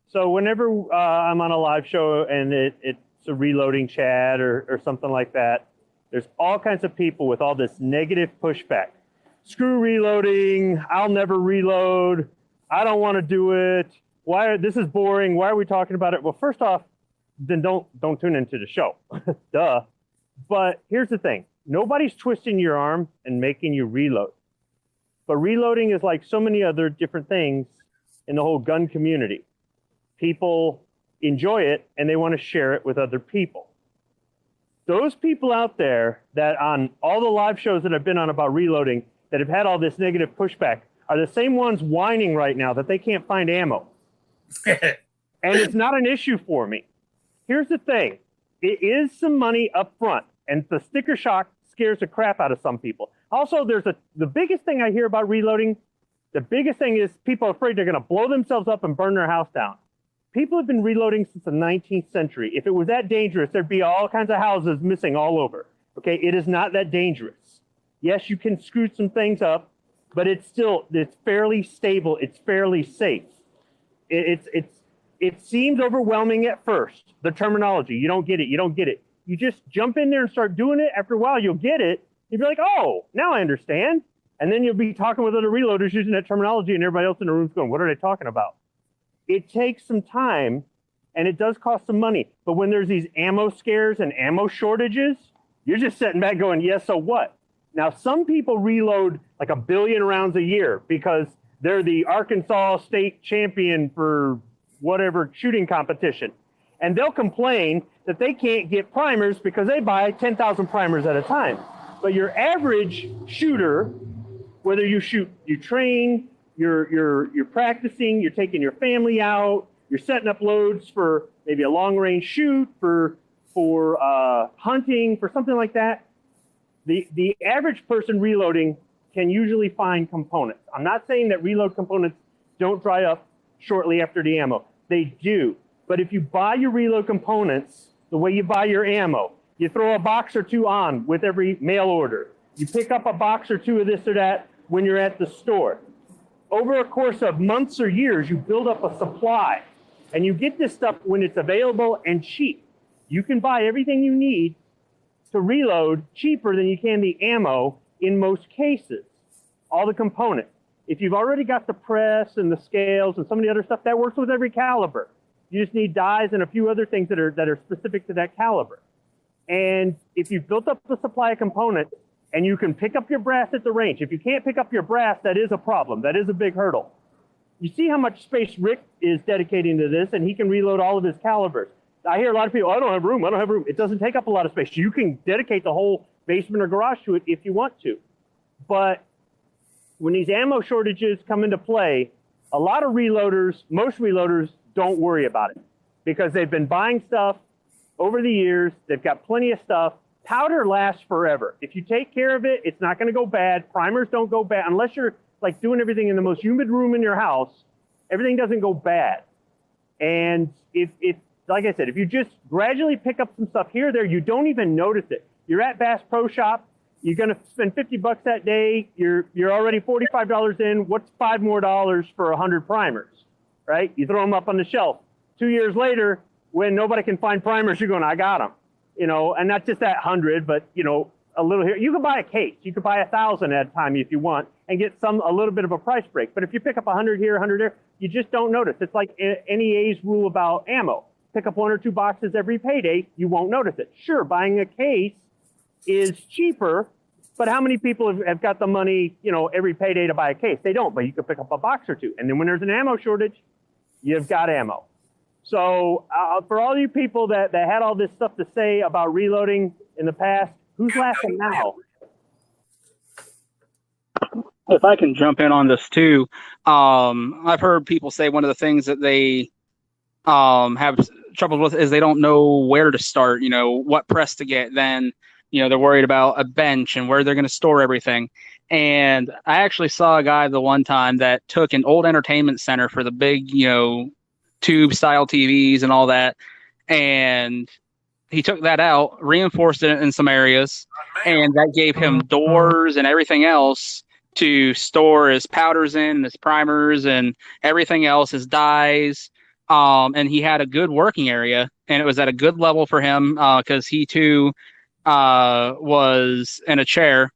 Speaker 3: So whenever I'm on a live show and it's a reloading chat or something like that, there's all kinds of people with all this negative pushback. Screw reloading. I'll never reload. I don't want to do it. This is boring. Why are we talking about it? Well, first off, then don't tune into the show. Duh. But here's the thing. Nobody's twisting your arm and making you reload. But reloading is like so many other different things in the whole gun community. People enjoy it and they want to share it with other people. Those people out there that on all the live shows that I've been on about reloading that have had all this negative pushback are the same ones whining right now that they can't find ammo. And it's not an issue for me. Here's the thing. It is some money up front, and the sticker shock scares the crap out of some people. Also, the biggest thing I hear about reloading, the biggest thing is people are afraid they're going to blow themselves up and burn their house down. People have been reloading since the 19th century. If it was that dangerous, there'd be all kinds of houses missing all over. Okay, it is not that dangerous. Yes, you can screw some things up, but it's fairly stable. It's fairly safe. It seems overwhelming at first, the terminology. You don't get it. You just jump in there and start doing it. After a while, you'll get it. You'll be like, oh, now I understand. And then you'll be talking with other reloaders using that terminology, and everybody else in the room's going, what are they talking about? It takes some time, and it does cost some money. But when there's these ammo scares and ammo shortages, you're just sitting back going, yeah, so what? Now, some people reload like 1 billion rounds a year because they're the Arkansas state champion for whatever shooting competition. And they'll complain that they can't get primers because they buy 10,000 primers at a time. But your average shooter, whether you train, you're practicing, you're taking your family out, you're setting up loads for maybe a long range shoot, for hunting, for something like that. The average person reloading can usually find components. I'm not saying that reload components don't dry up shortly after the ammo. They do. But if you buy your reload components the way you buy your ammo, you throw a box or two on with every mail order. You pick up a box or two of this or that when you're at the store. Over a course of months or years, you build up a supply. And you get this stuff when it's available and cheap. You can buy everything you need to reload cheaper than you can the ammo in most cases. All the components. If you've already got the press and the scales and some of the other stuff, that works with every caliber. You just need dies and a few other things that are specific to that caliber. And if you've built up the supply of components and you can pick up your brass at the range, if you can't pick up your brass, that is a problem. That is a big hurdle. You see how much space Rick is dedicating to this, and he can reload all of his calibers. I hear a lot of people, I don't have room. It doesn't take up a lot of space. You can dedicate the whole basement or garage to it if you want to. But when these ammo shortages come into play, A lot of reloaders, most reloaders don't worry about it because they've been buying stuff over the years. They've got plenty of stuff. Powder lasts forever. If you take care of it, it's not going to go bad. Primers don't go bad unless you're like doing everything in the most humid room in your house. Everything doesn't go bad. And if like I said, if you just gradually pick up some stuff here or there, you don't even notice it. You're at Bass Pro Shop. You're going to spend $50 that day. You're already $45 in. What's $5 more for 100 primers, right? You throw them up on the shelf. 2 years later, when nobody can find primers, you're going, I got them. You know, and not just that 100, but, you know, a little here. You can buy a case. You can buy 1,000 at a time if you want and get a little bit of a price break. But if you pick up 100 here, 100 there, you just don't notice. It's like NEA's rule about ammo. Pick up 1 or 2 boxes every payday, you won't notice it. Sure, buying a case is cheaper, but how many people have got the money, you know, every payday to buy a case? They don't, but you can pick up a box or 2. And then when there's an ammo shortage, you've got ammo. So for all you people that had all this stuff to say about reloading in the past, who's laughing now?
Speaker 7: If I can jump in on this too, I've heard people say one of the things that they have trouble with is they don't know where to start, you know, what press to get. Then, you know, they're worried about a bench and where they're going to store everything. And I actually saw a guy the one time that took an old entertainment center for the big, you know, tube style TVs and all that. And he took that out, reinforced it in some areas, and that gave him doors and everything else to store his powders in, his primers and everything else, his dyes. And he had a good working area, and it was at a good level for him because he too was in a chair.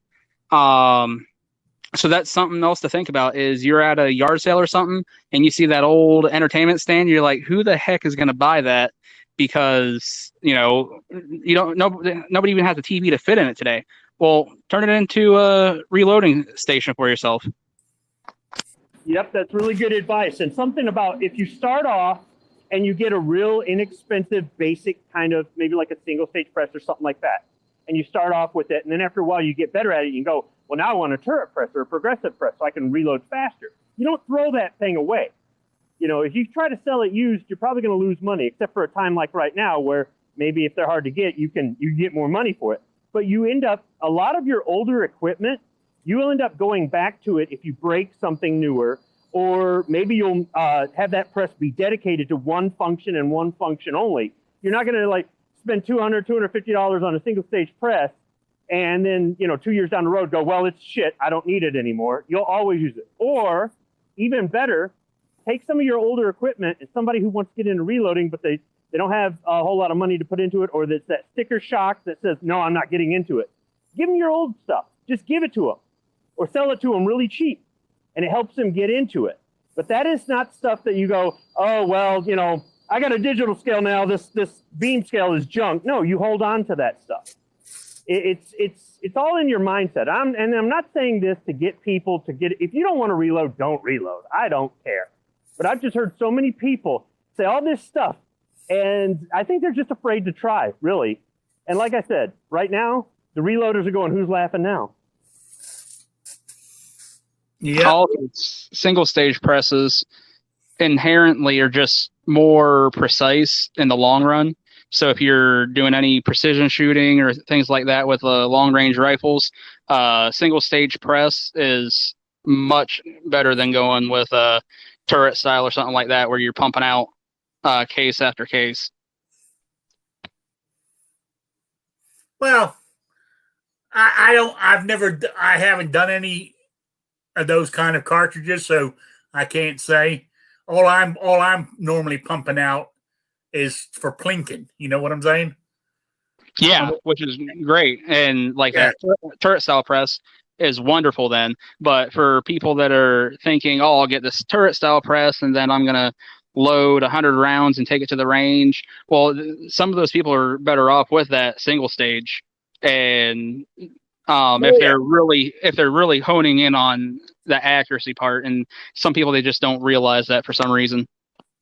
Speaker 7: So that's something else to think about is you're at a yard sale or something and you see that old entertainment stand. You're like, who the heck is going to buy that? Because, you know, nobody even has a TV to fit in it today. Well, turn it into a reloading station for yourself.
Speaker 3: Yep, that's really good advice. And something about if you start off and you get a real inexpensive, basic kind of maybe like a single stage press or something like that, and you start off with it, and then after a while you get better at it, you can go, well, now I want a turret press or a progressive press so I can reload faster. You don't throw that thing away. You know, if you try to sell it used, you're probably going to lose money, except for a time like right now where maybe if they're hard to get, you get more money for it. But you end up, a lot of your older equipment, you will end up going back to it if you break something newer, or maybe you'll have that press be dedicated to one function and one function only. You're not going to like spend $200, $250 on a single stage press and then, you know, 2 years down the road go, well, it's shit, I don't need it anymore. You'll always use it. Or even better, take some of your older equipment and somebody who wants to get into reloading, but they don't have a whole lot of money to put into it, or that's that sticker shock that says, no, I'm not getting into it. Give them your old stuff. Just give it to them or sell it to them really cheap, and it helps them get into it. But that is not stuff that you go, oh, well, you know, I got a digital scale now. This beam scale is junk. No, you hold on to that stuff. It's all in your mindset. I'm not saying this to get people to get, if you don't want to reload, don't reload. I don't care. But I've just heard so many people say all this stuff, and I think they're just afraid to try, really. And like I said, right now, the reloaders are going, who's laughing now?
Speaker 7: Yeah. All single stage presses inherently are just more precise in the long run. So if you're doing any precision shooting or things like that with long range rifles, single stage press is much better than going with a turret style or something like that where you're pumping out case after case.
Speaker 1: Well, I haven't done any of those kind of cartridges, so I can't say. All I'm normally pumping out is for plinking. You know what I'm saying?
Speaker 7: Yeah, which is great. And like that turret style press is wonderful then. But for people that are thinking, oh, I'll get this turret style press and then I'm going to load 100 rounds and take it to the range. Well, some of those people are better off with that single stage. And if they're really honing in on the accuracy part, and some people, they just don't realize that for some reason.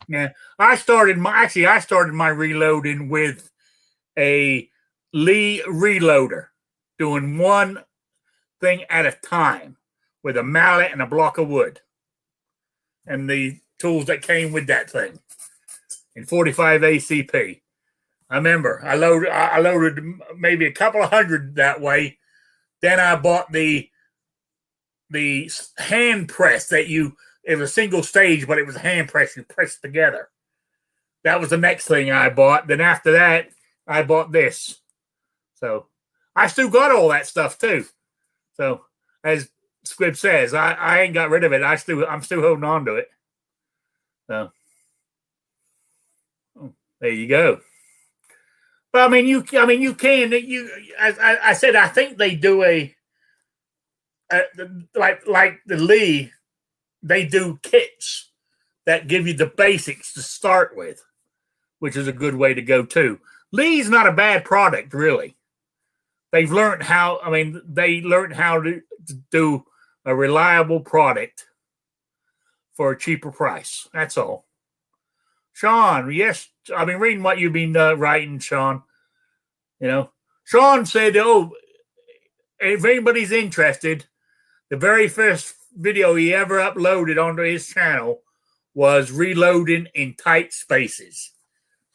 Speaker 1: Yeah, I started my reloading with a Lee reloader, doing one thing at a time with a mallet and a block of wood. and the tools that came with that thing in 45 ACP. I remember I loaded maybe a couple of hundred that way. Then I bought the hand press that it was a single stage, but it was a hand press. You press together. That was the next thing I bought. Then after that, I bought this. So I still got all that stuff too. So as Squib says, I ain't got rid of it. I'm still holding on to it. So there you go. But I mean, you can. As I said, I think they do like the Lee. They do kits that give you the basics to start with, which is a good way to go too. Lee's not a bad product, really. They've learned how. I mean, they learned how to do a reliable product for a cheaper price. That's all. Sean, yes, I've been reading what you've been writing, Sean. You know, Sean said, "Oh, if anybody's interested, the very first video he ever uploaded onto his channel was reloading in tight spaces.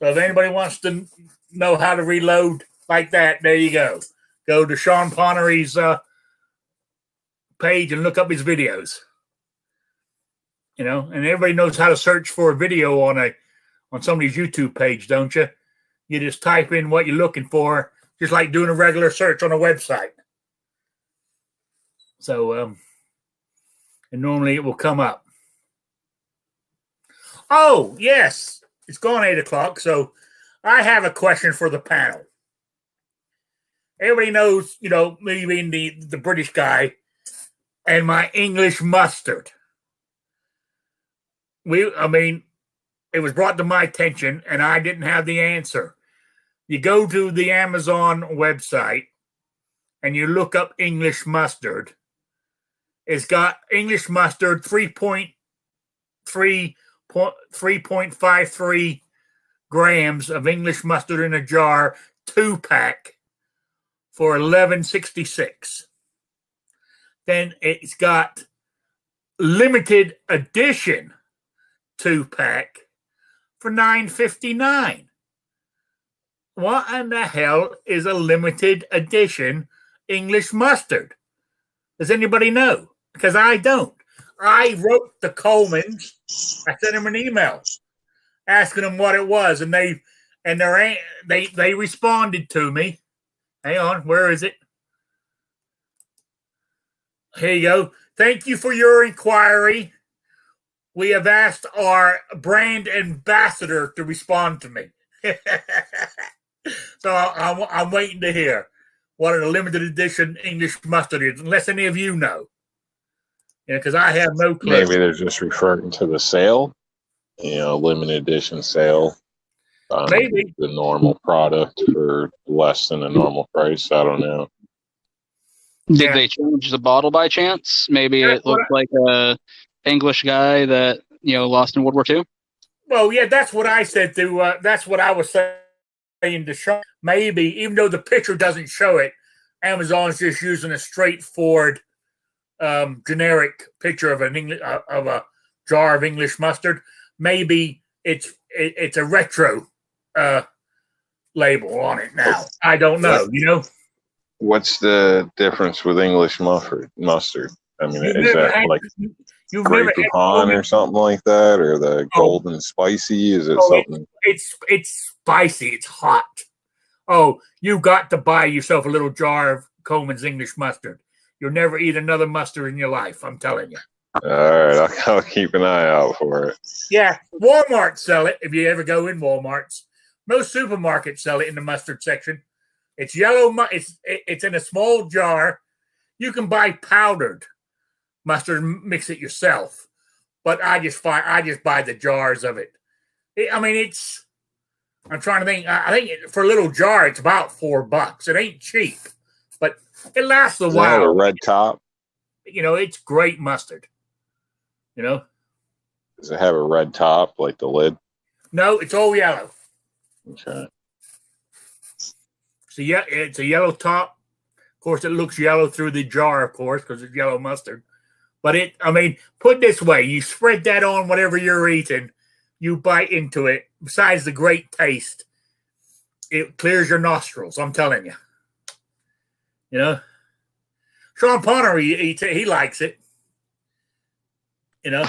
Speaker 1: So if anybody wants to know how to reload like that, there you go. Go to Sean Ponnery's page and look up his videos. You know, and everybody knows how to search for a video on somebody's YouTube page, don't you? You just type in what you're looking for, just like doing a regular search on a website. So, and normally it will come up. Oh, yes. It's gone 8 o'clock, so I have a question for the panel. Everybody knows, you know, me being the British guy and my English mustard. It was brought to my attention, and I didn't have the answer. You go to the Amazon website, and you look up English mustard. It's got English mustard 3.53 grams of English mustard in a jar, 2-pack for $11.66. Then it's got limited edition 2-pack for $9.59. What in the hell is a limited edition English mustard? Does anybody know? Because I don't. I wrote the Colemans. I sent them an email asking them what it was, and they responded to me. Hang on, where is it? Here you go. Thank you for your inquiry. We have asked our brand ambassador to respond to me. So I'm waiting to hear what a limited edition English mustard is, unless any of you know. Yeah, because I have no clue.
Speaker 6: Maybe they're just referring to the sale, you know, limited edition sale.
Speaker 1: Maybe
Speaker 6: the normal product for less than a normal price. I don't know.
Speaker 7: Did they change the bottle by chance? Maybe it looked like a English guy that, you know, lost in World War II.
Speaker 1: Well, yeah, that's what I said to. That's what I was saying to show. Maybe, even though the picture doesn't show it, Amazon's just using a straightforward, generic picture of a jar of English mustard. Maybe it's a retro label on it now. I don't know. You know,
Speaker 6: what's the difference with English mustard? I mean, is that like Grey Poupon or something like that, or the Golden Spicy? Is it something?
Speaker 1: It's spicy. It's hot. Oh, you got to buy yourself a little jar of Coleman's English mustard. You'll never eat another mustard in your life. I'm telling you.
Speaker 6: All right, I'll keep an eye out for it.
Speaker 1: Yeah, Walmart sell it. If you ever go in Walmarts, most supermarkets sell it in the mustard section. It's yellow. It's in a small jar. You can buy powdered mustard and mix it yourself, but I just buy the jars of it. I'm trying to think. I think for a little jar, it's about $4. It ain't cheap, but it lasts a while.
Speaker 6: Does it have a red top?
Speaker 1: You know, it's great mustard. You know.
Speaker 6: Does it have a red top, like the lid?
Speaker 1: No, it's all yellow.
Speaker 6: Okay.
Speaker 1: So yeah, it's a yellow top. Of course, it looks yellow through the jar, of course, because it's yellow mustard. But put it this way: you spread that on whatever you're eating, you bite into it. Besides the great taste, it clears your nostrils. I'm telling you. You know, Sean Connery eats it. He likes it. You know.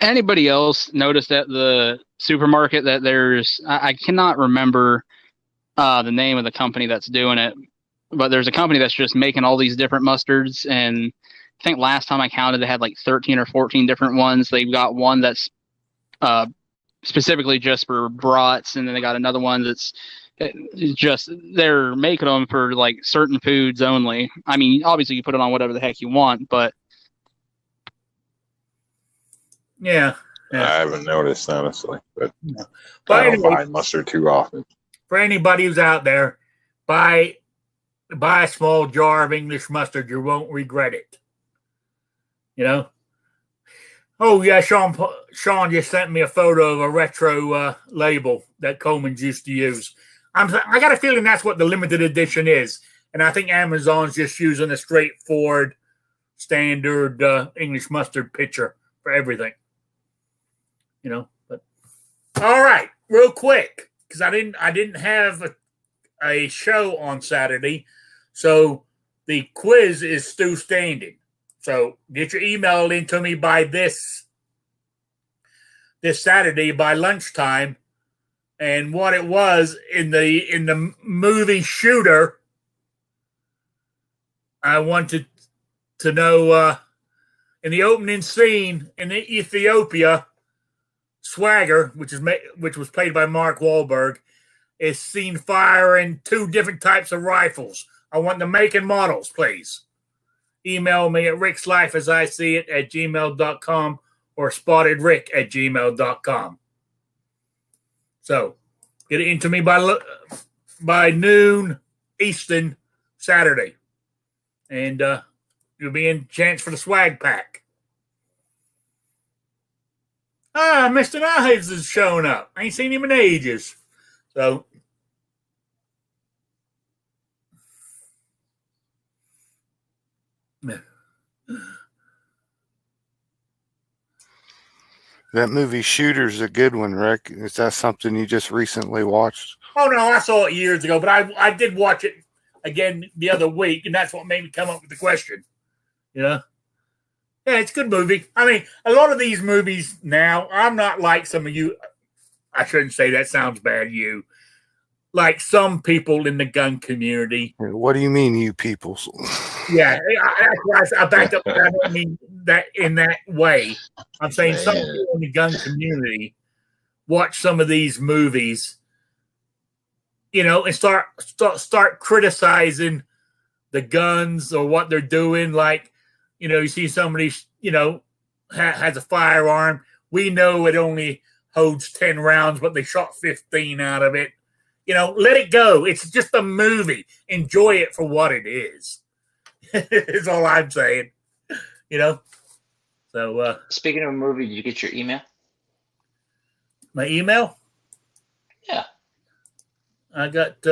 Speaker 7: Anybody else noticed at the supermarket that there's I cannot remember the name of the company that's doing it, but there's a company that's just making all these different mustards, and I think last time I counted they had like 13 or 14 different ones. They've got one that's specifically just for brats, and then they got another one that's just they're making them for like certain foods only. I mean, obviously you put it on whatever the heck you want, but
Speaker 1: yeah.
Speaker 6: I haven't noticed, honestly, but
Speaker 1: But
Speaker 6: I don't
Speaker 1: anyway,
Speaker 6: buy mustard too often.
Speaker 1: for anybody who's out there, buy a small jar of English mustard. You won't regret it. You know. Oh yeah, Sean just sent me a photo of a retro label that Coleman's used to use. I got a feeling that's what the limited edition is, and I think Amazon's just using a straightforward, standard English mustard picture for everything. You know, but all right, real quick, because I didn't have a show on Saturday, so the quiz is still standing. So get your email into me by this Saturday by lunchtime. And what it was in the movie Shooter, I wanted to know in the opening scene in Ethiopia, Swagger, which was played by Mark Wahlberg, is seen firing 2 different types of rifles. I want the make and models, please. Email me at rickslife@gmail.com or spottedrick@gmail.com. So get it into me by noon Eastern Saturday. And you'll be in chance for the swag pack. Mr. Knives is showing up. I ain't seen him in ages. So
Speaker 2: That movie Shooter's a good one, Rick. Is that something you just recently watched?
Speaker 1: oh no, I saw it years ago, but I did watch it again the other week, and that's what made me come up with the question. You know? Yeah, it's a good movie. I mean, a lot of these movies now, I'm not like some of you. I shouldn't say that, sounds bad, you. Like some people in the gun community.
Speaker 2: What do you mean, you people?
Speaker 1: Yeah, I backed up. I don't mean that in that way. I'm saying some people in the gun community watch some of these movies, you know, and start criticizing the guns or what they're doing. Like, you know, you see somebody, you know, has a firearm. We know it only holds 10 rounds, but they shot 15 out of it. You know, let it go. It's just a movie. Enjoy it for what it is. Is all I'm saying. You know? So,
Speaker 5: Speaking of a movie, did you get your email?
Speaker 1: My email?
Speaker 5: Yeah.
Speaker 1: I got,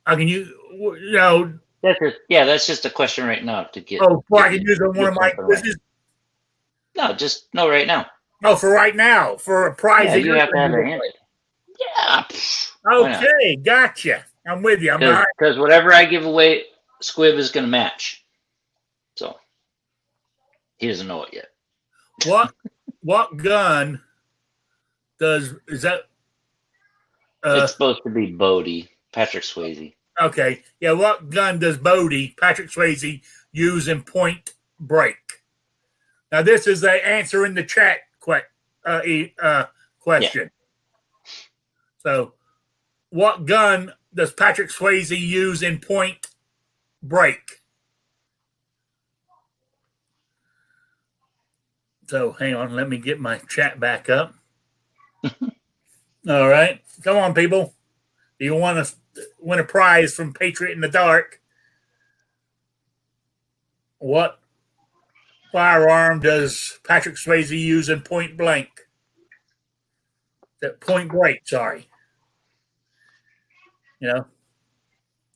Speaker 1: I can use, you know.
Speaker 5: That's just a question right now to get.
Speaker 1: Oh, I can use it on one of my quizzes?
Speaker 5: Right. No, right now.
Speaker 1: No, for right now, for a prize.
Speaker 5: Yeah, you have to have the answer. Yeah.
Speaker 1: Okay, gotcha. I'm with you.
Speaker 5: Because whatever I give away, Squibb is going to match. So he doesn't know it yet.
Speaker 1: What gun is that?
Speaker 5: It's supposed to be Bodie, Patrick Swayze.
Speaker 1: Okay, yeah. What gun does Bodie, Patrick Swayze, use in Point Break? Now, this is the answer in the chat question. Yeah. So, what gun does Patrick Swayze use in Point Break? So, hang on. Let me get my chat back up. All right. Come on, people. Do you want to win a prize from Patriot in the Dark? What firearm does Patrick Swayze use in Point Blank? Point Break, sorry. You know,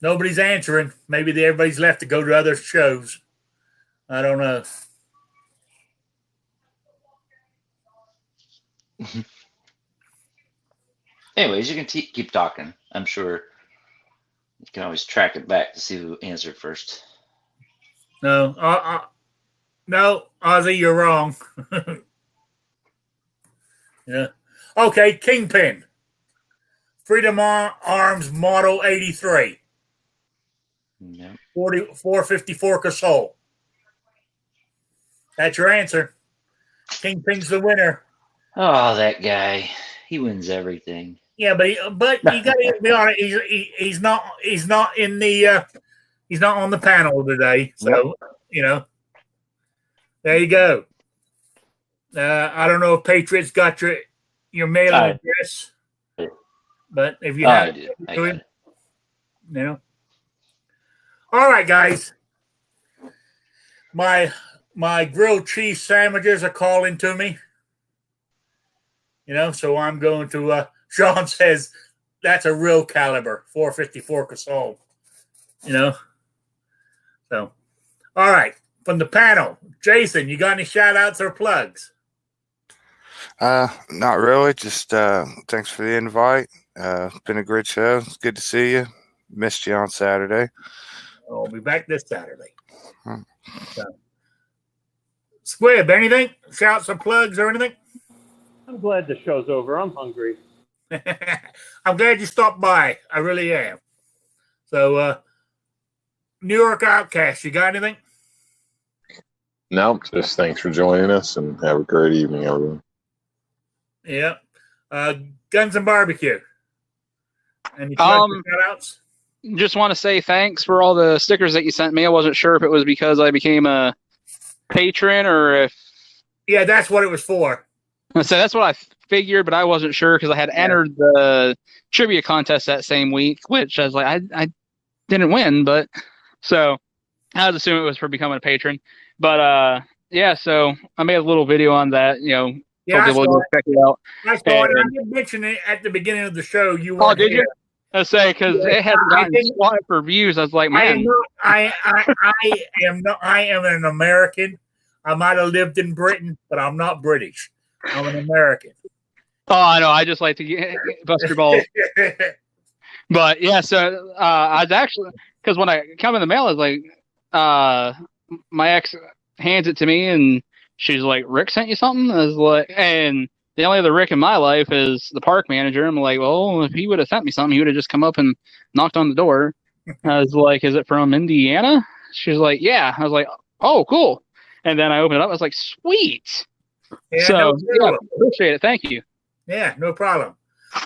Speaker 1: nobody's answering. Maybe everybody's left to go to other shows. I don't know.
Speaker 5: Anyways, you can keep talking. I'm sure you can always track it back to see who answered first.
Speaker 1: No, no, Ozzy, you're wrong. Yeah. Okay, Kingpin. Freedom Arms Model 83.
Speaker 5: Yeah.
Speaker 1: 454 Casol. That's your answer. Kingpin's the winner.
Speaker 5: Oh, that guy. He wins everything.
Speaker 1: Yeah, but you got to be honest. He's not in the he's not on the panel today. So you know, there you go. I don't know if Patriots got your mailing address, but if you have,
Speaker 5: I got it.
Speaker 1: You know. All right, guys. My grilled cheese sandwiches are calling to me. You know, so I'm going to. Sean says that's a real caliber 454 Casol. You know, so all right, from the panel, Jason, you got any shout outs or plugs?
Speaker 2: Not really. Just thanks for the invite. It's been a great show. It's good to see you. Missed you on Saturday.
Speaker 1: I'll be back this Saturday. So. Squib, anything? Shouts or plugs or anything?
Speaker 3: I'm glad the show's over. I'm hungry.
Speaker 1: I'm glad you stopped by. I really am. So, New York Outcast, you got anything?
Speaker 6: Nope. Just thanks for joining us and have a great evening, everyone.
Speaker 1: Yeah. Guns and Barbecue. Any shout-outs?
Speaker 7: Just want to say thanks for all the stickers that you sent me. I wasn't sure if it was because I became a patron or if...
Speaker 1: Yeah, that's what it was for.
Speaker 7: So that's what I figured, but I wasn't sure because I had entered the trivia contest that same week, which I was like, I didn't win, but so I was assuming it was for becoming a patron. But yeah, so I made a little video on that, you know.
Speaker 1: Yeah,
Speaker 7: people will check it out.
Speaker 1: I saw it. I did mention it at the beginning of the show. You were
Speaker 7: did you? I say because it hadn't gotten squat for views. I was like, man,
Speaker 1: I am an American. I might have lived in Britain, but I'm not British. I'm an American.
Speaker 7: Oh, I know. I just like to bust your balls. But yeah, so I was actually, because when I come in the mail, I was like, my ex hands it to me and she's like, Rick sent you something? I was like, and the only other Rick in my life is the park manager. I'm like, well, if he would have sent me something, he would have just come up and knocked on the door. I was like, is it from Indiana? She's like, yeah. I was like, oh, cool. And then I opened it up. I was like, sweet.
Speaker 1: Yeah,
Speaker 7: so, yeah, appreciate it. Thank you.
Speaker 1: Yeah, no problem.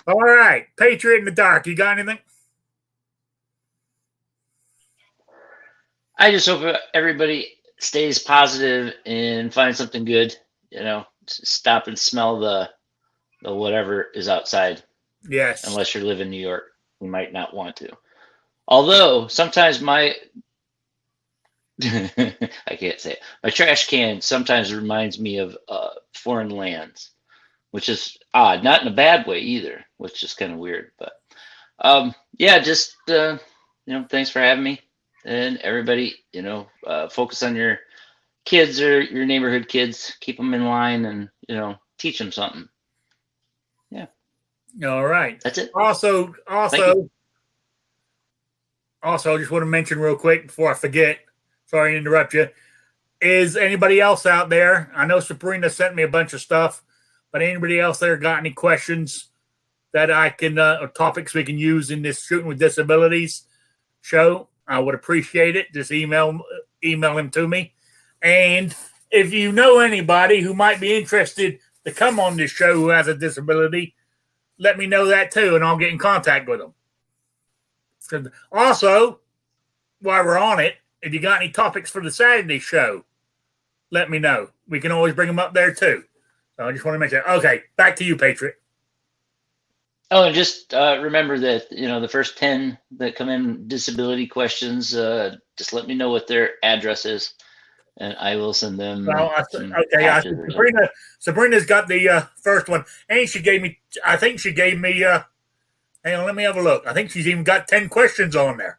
Speaker 1: All right. Patriot in the Dark. You got anything?
Speaker 5: I just hope everybody stays positive and finds something good. You know, stop and smell the whatever is outside.
Speaker 1: Yes.
Speaker 5: Unless you live in New York, you might not want to. Although sometimes I can't say it. My trash can sometimes reminds me of foreign lands, which is odd. Not in a bad way either, which is kind of weird. But yeah, just thanks for having me. And everybody, focus on your kids or your neighborhood kids. Keep them in line and teach them something. Yeah.
Speaker 1: All right.
Speaker 5: That's it.
Speaker 1: Also, I just want to mention real quick before I forget. Sorry to interrupt you. Is anybody else out there? I know Sabrina sent me a bunch of stuff, but anybody else there got any questions that I can or topics we can use in this Shooting with Disabilities show? I would appreciate it. Just email them to me. And if you know anybody who might be interested to come on this show who has a disability, let me know that too, and I'll get in contact with them. Also, while we're on it, if you got any topics for the Saturday show, let me know. We can always bring them up there too. So I just want to mention that. Okay, back to you, Patriot.
Speaker 5: Oh, and just remember that, the first 10 that come in disability questions, just let me know what their address is, and I will send them.
Speaker 1: Well, Sabrina's got the first one, and I think she gave me Hang on, let me have a look. I think she's even got 10 questions on there.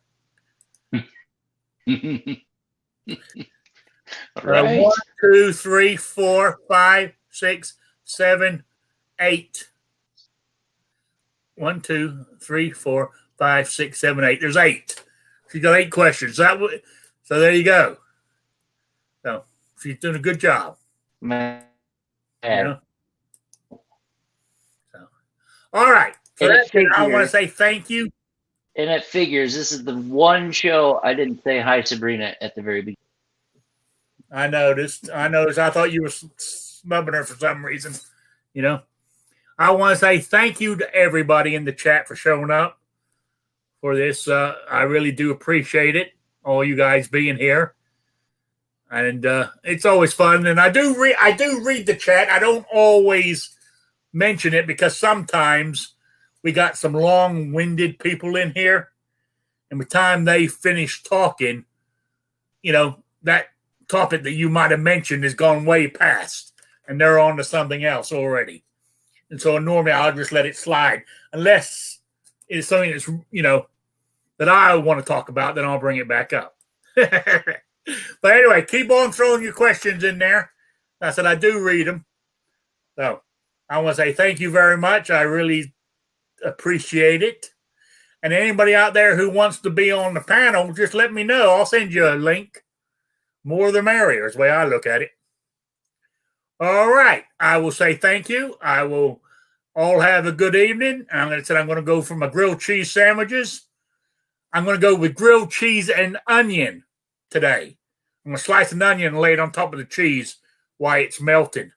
Speaker 5: All right.
Speaker 1: 1, 2, 3, 4, 5, 6, 7, 8. 1, 2, 3, 4, 5, 6, 7, 8. There's 8. She's got 8 questions. So there you go. So she's doing a good job.
Speaker 5: Man.
Speaker 1: You know? So, all right. So
Speaker 5: And it
Speaker 1: that's it. I want to
Speaker 5: figures-
Speaker 1: say thank you.
Speaker 5: And it figures this is the one show I didn't say hi, Sabrina, at the very beginning.
Speaker 1: I noticed. I thought you were snubbing her for some reason. You know, I want to say thank you to everybody in the chat for showing up for this. I really do appreciate it. All you guys being here, and it's always fun. And I do read the chat. I don't always mention it because sometimes we got some long-winded people in here, and by the time they finish talking, you know, that topic that you might have mentioned has gone way past, and they're on to something else already. And so normally I'll just let it slide unless it's something that's, you know, that I want to talk about, then I'll bring it back up. But anyway, keep on throwing your questions in there. I said I do read them. So I want to say thank you very much. I really appreciate it. And anybody out there who wants to be on the panel, just let me know. I'll send you a link. More the merrier is the way I look at it. All right. I will say thank you. I will all have a good evening. I'm going to go for my grilled cheese sandwiches. I'm going to go with grilled cheese and onion today. I'm going to slice an onion and lay it on top of the cheese while it's melting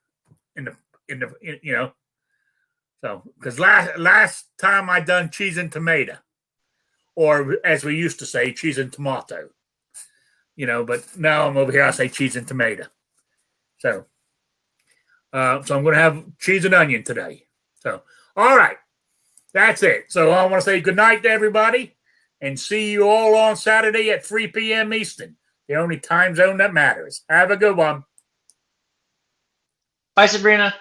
Speaker 1: you know. So, because last time I done cheese and tomato, or as we used to say, cheese and tomato, you know, but now I'm over here, I say cheese and tomato. So I'm going to have cheese and onion today. So, all right. That's it. So I want to say good night to everybody and see you all on Saturday at 3 p.m. Eastern, the only time zone that matters. Have a good one.
Speaker 5: Bye, Sabrina.